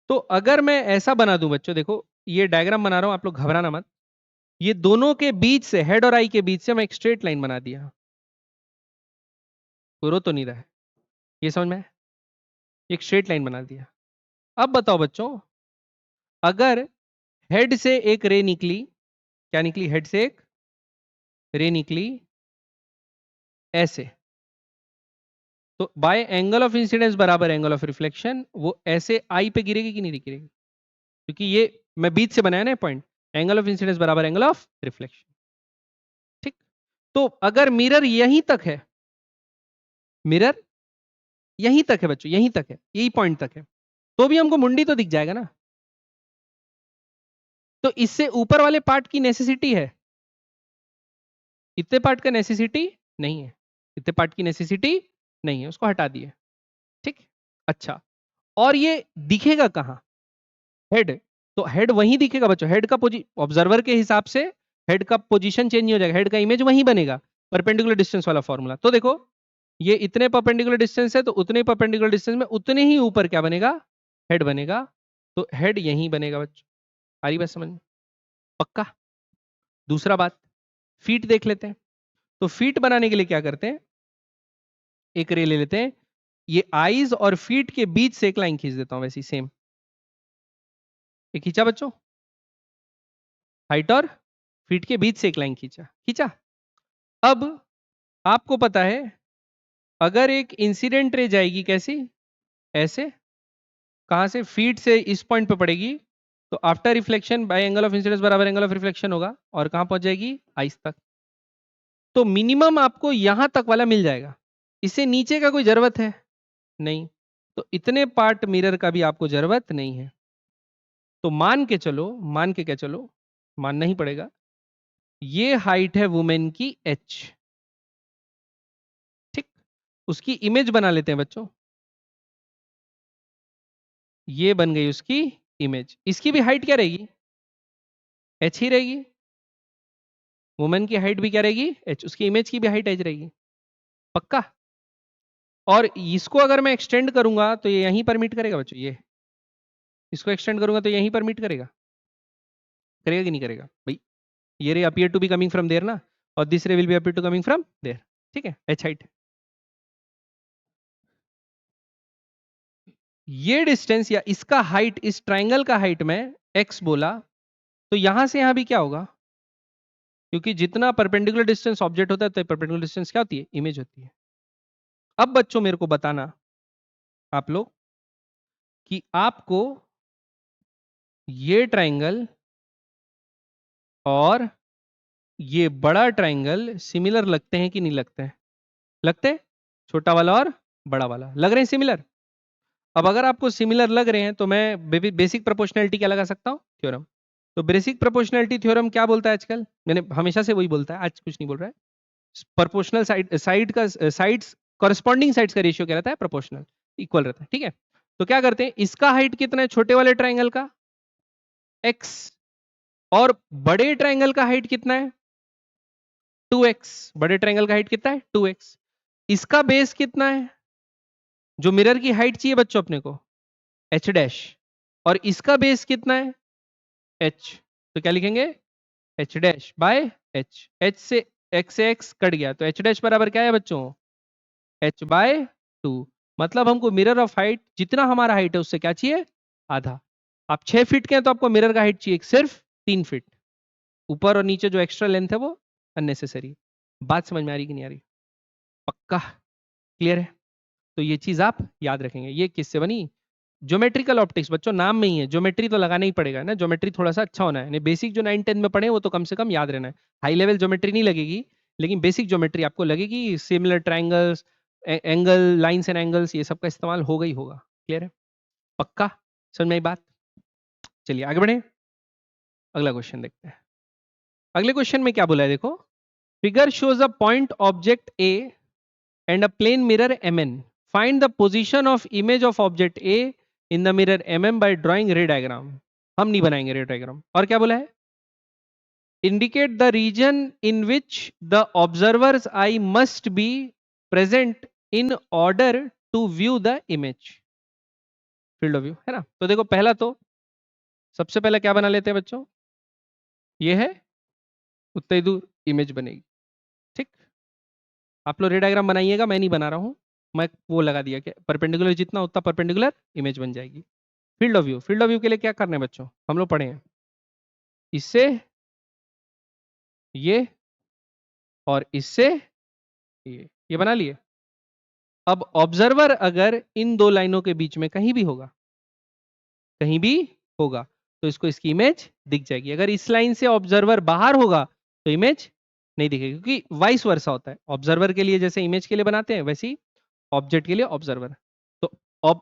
तो अगर मैं ऐसा बना दूं बच्चों, देखो ये डायग्राम बना रहा हूं, आप लोग घबराना मत। ये दोनों के बीच से, हेड और आई के बीच से मैं एक स्ट्रेट लाइन बना दिया, कोई रो तो नहीं रहा है, ये समझ में आया? एक स्ट्रेट लाइन बना दिया। अब बताओ बच्चों, अगर हेड से एक रे निकली, क्या निकली? हेड से एक रे निकली ऐसे, तो बाय एंगल ऑफ इंसिडेंस बराबर एंगल ऑफ रिफ्लेक्शन, वो ऐसे आई पे गिरेगी कि नहीं गिरेगी? क्योंकि ये मैं बीच से बनाया ना पॉइंट, एंगल ऑफ इंसिडेंस बराबर एंगल ऑफ रिफ्लेक्शन। ठीक, तो अगर मिरर यहीं तक है, मिरर यहीं तक है बच्चों, यहीं तक है, यही पॉइंट तक है, तो भी हमको मुंडी तो दिख जाएगा ना। तो इससे ऊपर वाले पार्ट की नेसेसिटी है, इतने पार्ट का नेसेसिटी नहीं है, इतने पार्ट की नेसेसिटी नहीं है, उसको हटा दिए। ठीक, अच्छा, और ये दिखेगा कहां? हेड, तो हेड वहीं दिखेगा बच्चों, हेड का ऑब्जर्वर के हिसाब से हेड का पोजीशन चेंज नहीं हो जाएगा, हेड का इमेज वहीं बनेगा, परपेंडिकुलर डिस्टेंस वाला फॉर्मूला। तो देखो ये इतने परपेंडिकुलर डिस्टेंस है, तो उतने परपेंडिकुलर डिस्टेंस में उतने ही ऊपर क्या बनेगा? हेड बनेगा, तो हेड यहीं बनेगा बच्चों। आ रही बात समझ में? पक्का? दूसरा बात, फीट देख लेते हैं। तो फीट बनाने के लिए क्या करते हैं, एक रे ले लेते हैं, ये आईज और फीट के बीच से एक लाइन खींच देता हूं, वैसी सेम, ये खींचा बच्चों, हाइट और फीट के बीच से एक लाइन खींचा, खींचा। अब आपको पता है, अगर एक इंसिडेंट रे जाएगी कैसी, ऐसे, कहां से? फीट से इस पॉइंट पे पड़ेगी, तो after reflection by angle of incidence बराबर एंगल ऑफ रिफ्लेक्शन होगा, और कहां पहुंच जाएगी? आइस तक। तो मिनिमम आपको यहां तक वाला मिल जाएगा, इससे नीचे का कोई जरूरत है नहीं, तो इतने पार्ट मिरर का भी आपको जरूरत नहीं है। तो मान के चलो, मान के क्या चलो, मानना ही पड़ेगा, ये हाइट है वुमेन की एच। ठीक, उसकी इमेज बना लेते हैं बच्चों, ये बन गई उसकी इमेज। इसकी भी हाइट क्या रहेगी? एच ही रहेगी। वुमेन की हाइट भी क्या रहेगी? एच। उसकी इमेज की भी हाइट एच रहेगी। पक्का? और इसको अगर मैं एक्सटेंड करूंगा तो ये यहीं पर मीट करेगा बच्चों, ये इसको एक्सटेंड करूंगा तो यहीं पर मीट करेगा, करेगा कि नहीं करेगा भाई? ये ray appear to be coming from there ना, और this ray will be appear to coming from there. ठीक है, एच हाइट। ये डिस्टेंस या इसका हाइट, इस ट्राइंगल का हाइट में एक्स बोला, तो यहां से यहां भी क्या होगा? क्योंकि जितना परपेंडिकुलर डिस्टेंस ऑब्जेक्ट होता है, तो परपेंडिकुलर डिस्टेंस क्या होती है? इमेज होती है। अब बच्चों मेरे को बताना आप लोग कि आपको ये ट्राइंगल और ये बड़ा ट्राइंगल सिमिलर लगते हैं कि नहीं लगते हैं? लगते हैं? छोटा वाला और बड़ा वाला लग रहे हैं सिमिलर? अब अगर आपको सिमिलर लग रहे हैं, तो मैं बेसिक प्रोपोर्शनैलिटी क्या लगा सकता हूं? थ्योरम। तो बेसिक प्रोपोर्शनैलिटी थ्योरम क्या बोलता है आजकल? मैंने हमेशा से वही बोलता है, आज कुछ नहीं बोल रहा है। प्रोपोर्शनल साइड का साइड्स, कॉरेस्पॉन्डिंग साइड्स का रेशियो क्या रहता है? प्रोपोर्शनल, इक्वल रहता है। ठीक है, तो क्या करते हैं, इसका हाइट कितना है छोटे वाले ट्राइंगल का? x, और बड़े ट्राइंगल का हाइट कितना है? 2x। बड़े ट्राइंगल का हाइट कितना है? 2x। इसका बेस कितना है, जो मिरर की हाइट चाहिए बच्चों अपने को? h dash. और इसका बेस कितना है? h। तो क्या लिखेंगे? h dash by h। h से x कट गया, तो h डैश बराबर क्या है बच्चों? h by 2। मतलब हमको मिरर ऑफ हाइट, जितना हमारा हाइट है उससे क्या चाहिए? आधा। आप 6 फीट के हैं, तो आपको मिरर का हाइट चाहिए सिर्फ 3 फीट। ऊपर और नीचे जो एक्स्ट्रा लेंथ है वो अननेसेसरी। बात समझ में आ रही कि नहीं आ रही? पक्का? क्लियर है? तो ये चीज आप याद रखेंगे। ये किससे बनी? ज्योमेट्रिकल ऑप्टिक्स बच्चों, नाम में ही है, ज्योमेट्री तो लगाना ही पड़ेगा ना, ज्योमेट्री थोड़ा सा अच्छा होना है। बेसिक जो 9-10 में पढ़े वो तो कम से कम याद रहना है। हाई लेवल ज्योमेट्री नहीं लगेगी, लेकिन बेसिक ज्योमेट्री आपको लगेगी। Similar triangles, angle, lines and angles, ये सब का इस्तेमाल होगा ही होगा। क्लियर है? पक्का? समझ में आई बात? चलिए आगे बढ़े, अगला क्वेश्चन देखते हैं। अगले क्वेश्चन में क्या बोला है देखो, figure shows a point object A and a plane mirror mn. Find the position of image of object A in the mirror mm by drawing ray diagram. हम नहीं बनाएंगे रे डायग्राम। और क्या बोला है? Indicate the region in which the observer's eye must be present in order to view the image. Field of view है ना? तो देखो पहला तो सबसे पहले क्या बना लेते हैं बच्चों, ये है, उतनी दूर इमेज बनेगी। ठीक, आप लोग रे डायग्राम बनाइएगा, मैं नहीं बना रहा हूं, मैं वो लगा दिया कि परपेंडिकुलर जितना उतना परपेंडिकुलर इमेज बन जाएगी। Field of view, field of view के लिए क्या करना है बच्चों, हम लोग पढ़े हैं, इससे ये और इससे ये बना लिए। अब ऑब्जर्वर अगर इन दो लाइनों के बीच में कहीं भी होगा, कहीं भी होगा, तो इसको इसकी इमेज दिख जाएगी। अगर इस लाइन से ऑब्जर्वर बाहर होगा तो इमेज नहीं दिखेगी, क्योंकि वाइस वर्सा होता है। ऑब्जर्वर के लिए जैसे इमेज के लिए बनाते हैं, वैसे ही ऑब्जेक्ट के लिए ऑब्जर्वर। तो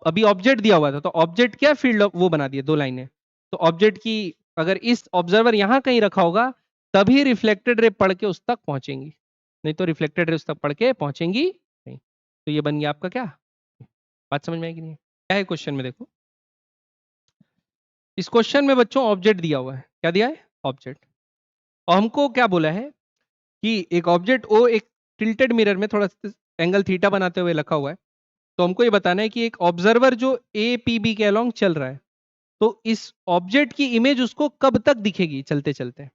अभी ऑब्जेक्ट दिया हुआ था, तो ऑब्जेक्ट क्या फील्ड वो बना दिए दो लाइनें। तो ऑब्जेक्ट की अगर इस ऑब्जर्वर यहां कहीं रखा होगा, तभी रिफ्लेक्टेड रे पढ़ के उस तक पहुंचेंगी, नहीं तो रिफ्लेक्टेड रे उस तक पढ़ के पहुंचेंगी नहीं। तो ये बन गया आपका क्या, बात समझ में आएगी नहीं? क्या है क्वेश्चन में, देखो इस क्वेश्चन में बच्चों ऑब्जेक्ट दिया हुआ है। क्या दिया है? ऑब्जेक्ट। और हमको क्या बोला है कि एक ऑब्जेक्ट ओ एक टिल्टेड मिरर में थोड़ा एंगल थीटा बनाते हुए रखा हुआ है। तो हमको ये बताना है कि एक ऑब्जर्वर जो ए पी बी के अलोंग चल रहा है, तो इस ऑब्जेक्ट की इमेज उसको कब तक दिखेगी चलते चलते।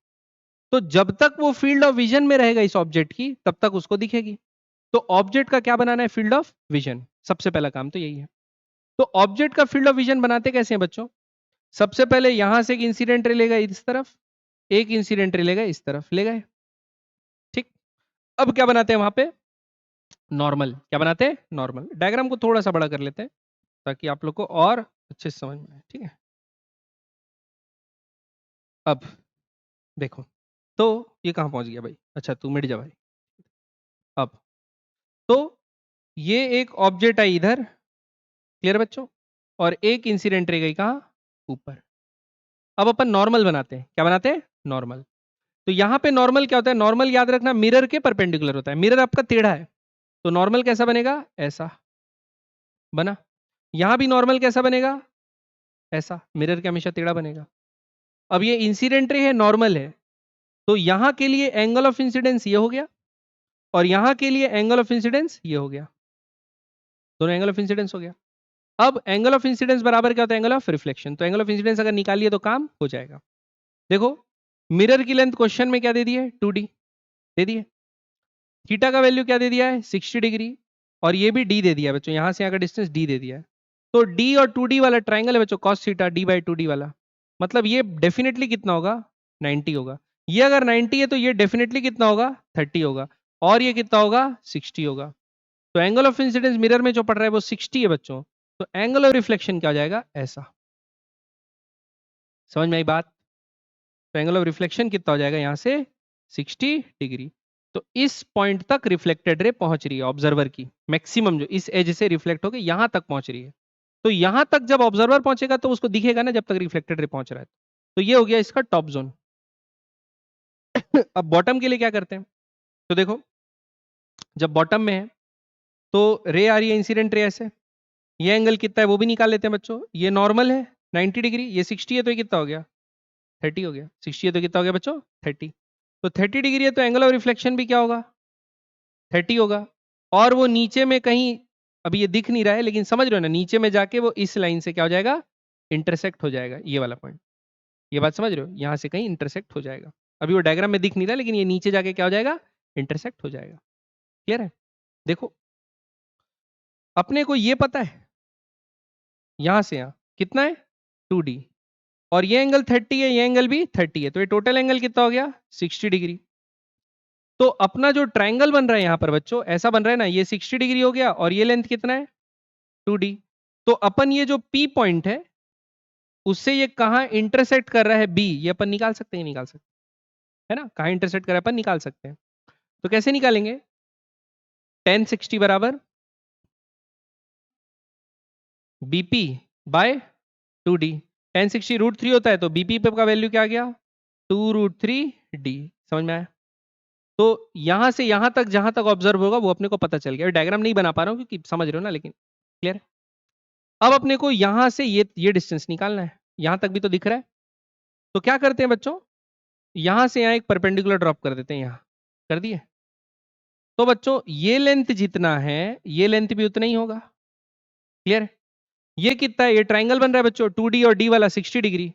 तो जब तक वो फील्ड ऑफ विजन में रहेगा इस ऑब्जेक्ट की, तब तक उसको दिखेगी। तो ऑब्जेक्ट का क्या बनाना है? Field of vision. सबसे पहला काम तो यही है। तो ऑब्जेक्ट का फील्ड ऑफ विजन बनाते कैसे हैं बच्चों? सबसे पहले यहां से एक इंसिडेंट रे लेगा इस तरफ, एक इंसिडेंट रे लेगा इस तरफ, ले गए, ठीक। अब क्या बनाते हैं वहां पे? नॉर्मल। क्या बनाते हैं? नॉर्मल। डायग्राम को थोड़ा सा बड़ा कर लेते हैं ताकि आप लोग को और अच्छे से समझ में आए, ठीक है। अब देखो, तो ये कहां पहुंच गया भाई? अच्छा तू मिट जा भाई। अब तो ये एक ऑब्जेक्ट है इधर, क्लियर बच्चों, और एक इंसिडेंट रह गई कहां? ऊपर। अब अपन नॉर्मल बनाते हैं। क्या बनाते हैं? नॉर्मल। तो यहां पे नॉर्मल क्या होता है? नॉर्मल याद रखना मिरर के परपेंडिकुलर होता है। मिरर आपका टेढ़ा है, तो नॉर्मल कैसा बनेगा? ऐसा बना। यहां भी नॉर्मल कैसा बनेगा? ऐसा। मिरर के हमेशा टेढ़ा बनेगा। अब ये इंसिडेंट रे है, नॉर्मल है, तो यहां के लिए एंगल ऑफ इंसिडेंस ये हो गया, और यहां के लिए एंगल ऑफ इंसिडेंस ये हो गया। दोनों एंगल ऑफ इंसिडेंस हो गया। अब एंगल ऑफ इंसिडेंस बराबर क्या होता है? Angle of reflection. तो एंगल ऑफ इंसिडेंस अगर निकालिए तो काम हो जाएगा। देखो मिरर की लेंथ क्वेश्चन में क्या दे दी है? 2d दे दी है। थीटा का वैल्यू क्या दे दिया है? 60 डिग्री। और ये भी d दे दिया है बच्चों, यहां से यहाँ का डिस्टेंस d दे दिया है। तो d और 2d वाला ट्राइंगल है बच्चों, cos थीटा d/2d वाला। मतलब ये डेफिनेटली कितना होगा? 90 होगा। ये अगर 90 है तो ये डेफिनेटली कितना होगा? 30 होगा। और ये कितना होगा? 60 होगा। तो एंगल ऑफ इंसिडेंस मिरर में जो पड़ रहा है वो 60 है बच्चों। तो एंगल ऑफ रिफ्लेक्शन क्या हो जाएगा? ऐसा। समझ में आई बात? तो एंगल ऑफ रिफ्लेक्शन कितना हो जाएगा यहां से? 60 डिग्री। तो इस पॉइंट तक रिफ्लेक्टेड रे पहुंच रही है ऑब्जर्वर की, मैक्सिमम जो इस एज से रिफ्लेक्ट होकर यहां तक पहुंच रही है। तो यहां तक जब ऑब्जर्वर पहुंचेगा तो उसको दिखेगा ना, जब तक रिफ्लेक्टेड रे पहुंच रहा है। तो ये हो गया इसका टॉप जोन। अब बॉटम के लिए क्या करते हैं? तो देखो जब बॉटम में है तो रे आ रही है, इंसिडेंट रे ऐसे, ये एंगल कितना है वो भी निकाल लेते हैं बच्चों। ये नॉर्मल है 90 डिग्री, ये 60 है तो ये कितना हो गया? 30 हो गया। 60 है तो कितना हो गया बच्चों? 30। तो 30 डिग्री है तो एंगल ऑफ रिफ्लेक्शन भी क्या होगा? 30 होगा। और वो नीचे में कहीं, अभी ये दिख नहीं रहा है लेकिन समझ रहे हो ना, नीचे में जाके वो इस लाइन से क्या हो जाएगा? इंटरसेक्ट हो जाएगा, ये वाला पॉइंट। ये बात समझ रहे हो? यहां से कहीं इंटरसेक्ट हो जाएगा। अभी वो डायग्राम में दिख नहीं रहा, लेकिन ये नीचे जाके क्या हो जाएगा? इंटरसेक्ट हो जाएगा। क्लियर है? देखो अपने को ये पता है यहां से यहां कितना है? 2d। और ये एंगल 30 है, ये एंगल भी 30 है, तो ये टोटल एंगल कितना हो गया? 60 डिग्री। तो अपना जो ट्राइंगल बन रहा है यहां पर बच्चों, ऐसा बन रहा है ना, ये 60 डिग्री हो गया, और ये लेंथ कितना है? 2d। तो अपन ये जो P पॉइंट है उससे ये कहां इंटरसेक्ट कर रहा है? B। ये अपन निकाल सकते हैं? निकाल सकते है ना, कहां इंटरसेक्ट कर रहा है अपन निकाल सकते हैं। तो कैसे निकालेंगे? tan 60 बराबर BP बाय 2d। tan 60 √3 होता है, तो BP पे का वैल्यू क्या आ गया? 2√3d। समझ में आया? तो यहां से यहां तक जहां तक ऑब्जर्व होगा वो अपने को पता चल गया। डायग्राम नहीं बना पा रहा हूं क्योंकि समझ रहे हो ना, लेकिन क्लियर। अब अपने को यहां से ये डिस्टेंस निकालना है। यहां तक भी तो दिख रहा है, तो क्या करते हैं बच्चों? यहां से यहां एक परपेंडिकुलर ड्रॉप कर देते हैं, यहां कर दिए। तो बच्चों ये लेंथ जितना है ये लेंथ भी उतना ही होगा। क्लियर है? ये कितना है? ये ट्राइंगल बन रहा है बच्चों 2d और d वाला 60 डिग्री,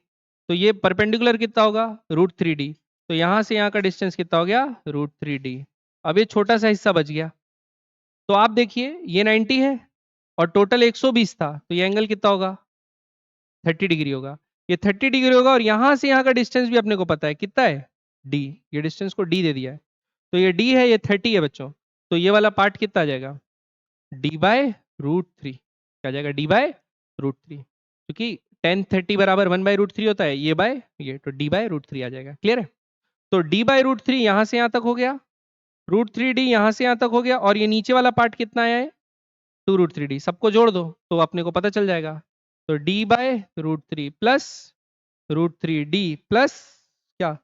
तो ये परपेंडिकुलर कितना होगा? √3d। तो यहां से यहां का डिस्टेंस कितना हो गया? √3d। अब ये छोटा सा हिस्सा बच गया। तो आप देखिए ये 90 है और टोटल 120 था, तो ये एंगल कितना होगा? 30 डिग्री होगा। ये 30 डिग्री होगा और यहां से यहाँ का डिस्टेंस भी अपने को पता है कितना है, डी। ये डिस्टेंस को डी दे दिया है, तो ये डी है, ये 30 है बच्चों। तो ये वाला पार्ट कितना आ जाएगा, d/√3। क्या आ जाएगा, d/√3, क्योंकि tan 30 बराबर 1/√3 होता है, ये बाय ये, तो d/√3 आ जाएगा। क्लियर है? तो d/√3 यहां से यहां तक हो गया, √3d यहां से यहां तक हो गया, और ये नीचे वाला पार्ट कितना आया है, 2√3d। सबको जोड़ दो तो अपने को पता चल जाएगा। तो d/√3 प्लस √3d प्लस क्या,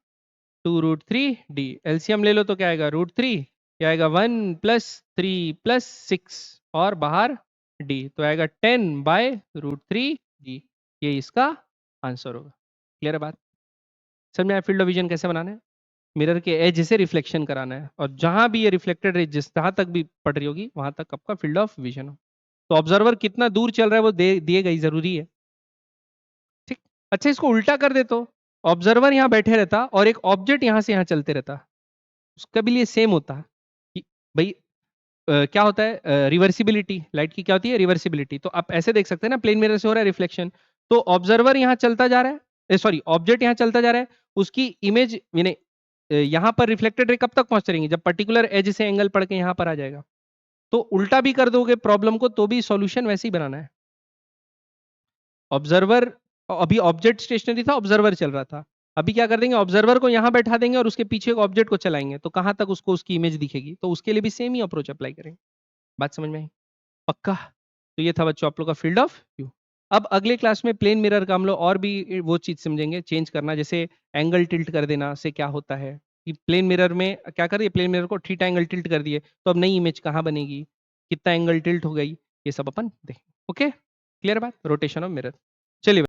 2√3d। एलसीएम ले लो तो क्या आएगा, √3, क्या आएगा 1 + 3 + 6, और बाहर d, तो आएगा 10/√3d। ये इसका आंसर होगा। क्लियर है बात? समझ में आया फील्ड ऑफ विजन कैसे बनाना है? मिरर के एज से रिफ्लेक्शन कराना है, और जहां भी ये रिफ्लेक्टेड रे जिस जहां तक भी पड़ रही होगी वहां तक आपका फील्ड ऑफ विजन हो। तो ऑब्जर्वर कितना दूर चल रहा है वो दिए गई जरूरी है। ठीक। अच्छा, इसको उल्टा कर दे तो ऑब्जर्वर यहाँ बैठे रहता और एक ऑब्जेक्ट यहाँ से यहाँ चलते रहता, उसका भी लिए सेम होता कि भाई क्या होता है, रिवर्सिबिलिटी। लाइट की क्या होती है, रिवर्सिबिलिटी। तो आप ऐसे देख सकते हैं ना, प्लेन मिरर से हो रहा है रिफ्लेक्शन, तो ऑब्जर्वर यहाँ चलता जा रहा है, सॉरी ऑब्जेक्ट यहाँ चलता जा रहा है, उसकी इमेज यानी यहाँ पर रिफ्लेक्टेड रे कब तक पहुंच रहेंगी, जब पर्टिकुलर एज से एंगल पड़ के यहाँ पर आ जाएगा। तो उल्टा भी कर दोगे प्रॉब्लम को तो भी सॉल्यूशन वैसे ही बनाना है। ऑब्जर्वर, अभी ऑब्जेक्ट स्टेशनरी था, ऑब्जर्वर चल रहा था, अभी क्या कर देंगे, ऑब्जर्वर को यहाँ बैठा देंगे और उसके पीछे ऑब्जेक्ट को चलाएंगे, तो कहाँ तक उसको उसकी इमेज दिखेगी। तो उसके लिए भी सेम ही अप्रोच अप्लाई करेंगे। बात समझ में आई? पक्का? तो ये था बच्चों आप लोग का फील्ड ऑफ व्यू। अब अगले क्लास में प्लेन मिरर का हम लोग और भी वो चीज समझेंगे, चेंज करना, जैसे एंगल टिल्ट कर देना से क्या होता है कि प्लेन मिरर में क्या कर दिए, प्लेन मिरर को थीटा एंगल टिल्ट कर दिए तो अब नई इमेज कहाँ बनेगी, कितना एंगल टिल्ट हो गई, ये सब अपन देखें। ओके, क्लियर बात? Rotation of mirror. चलिए।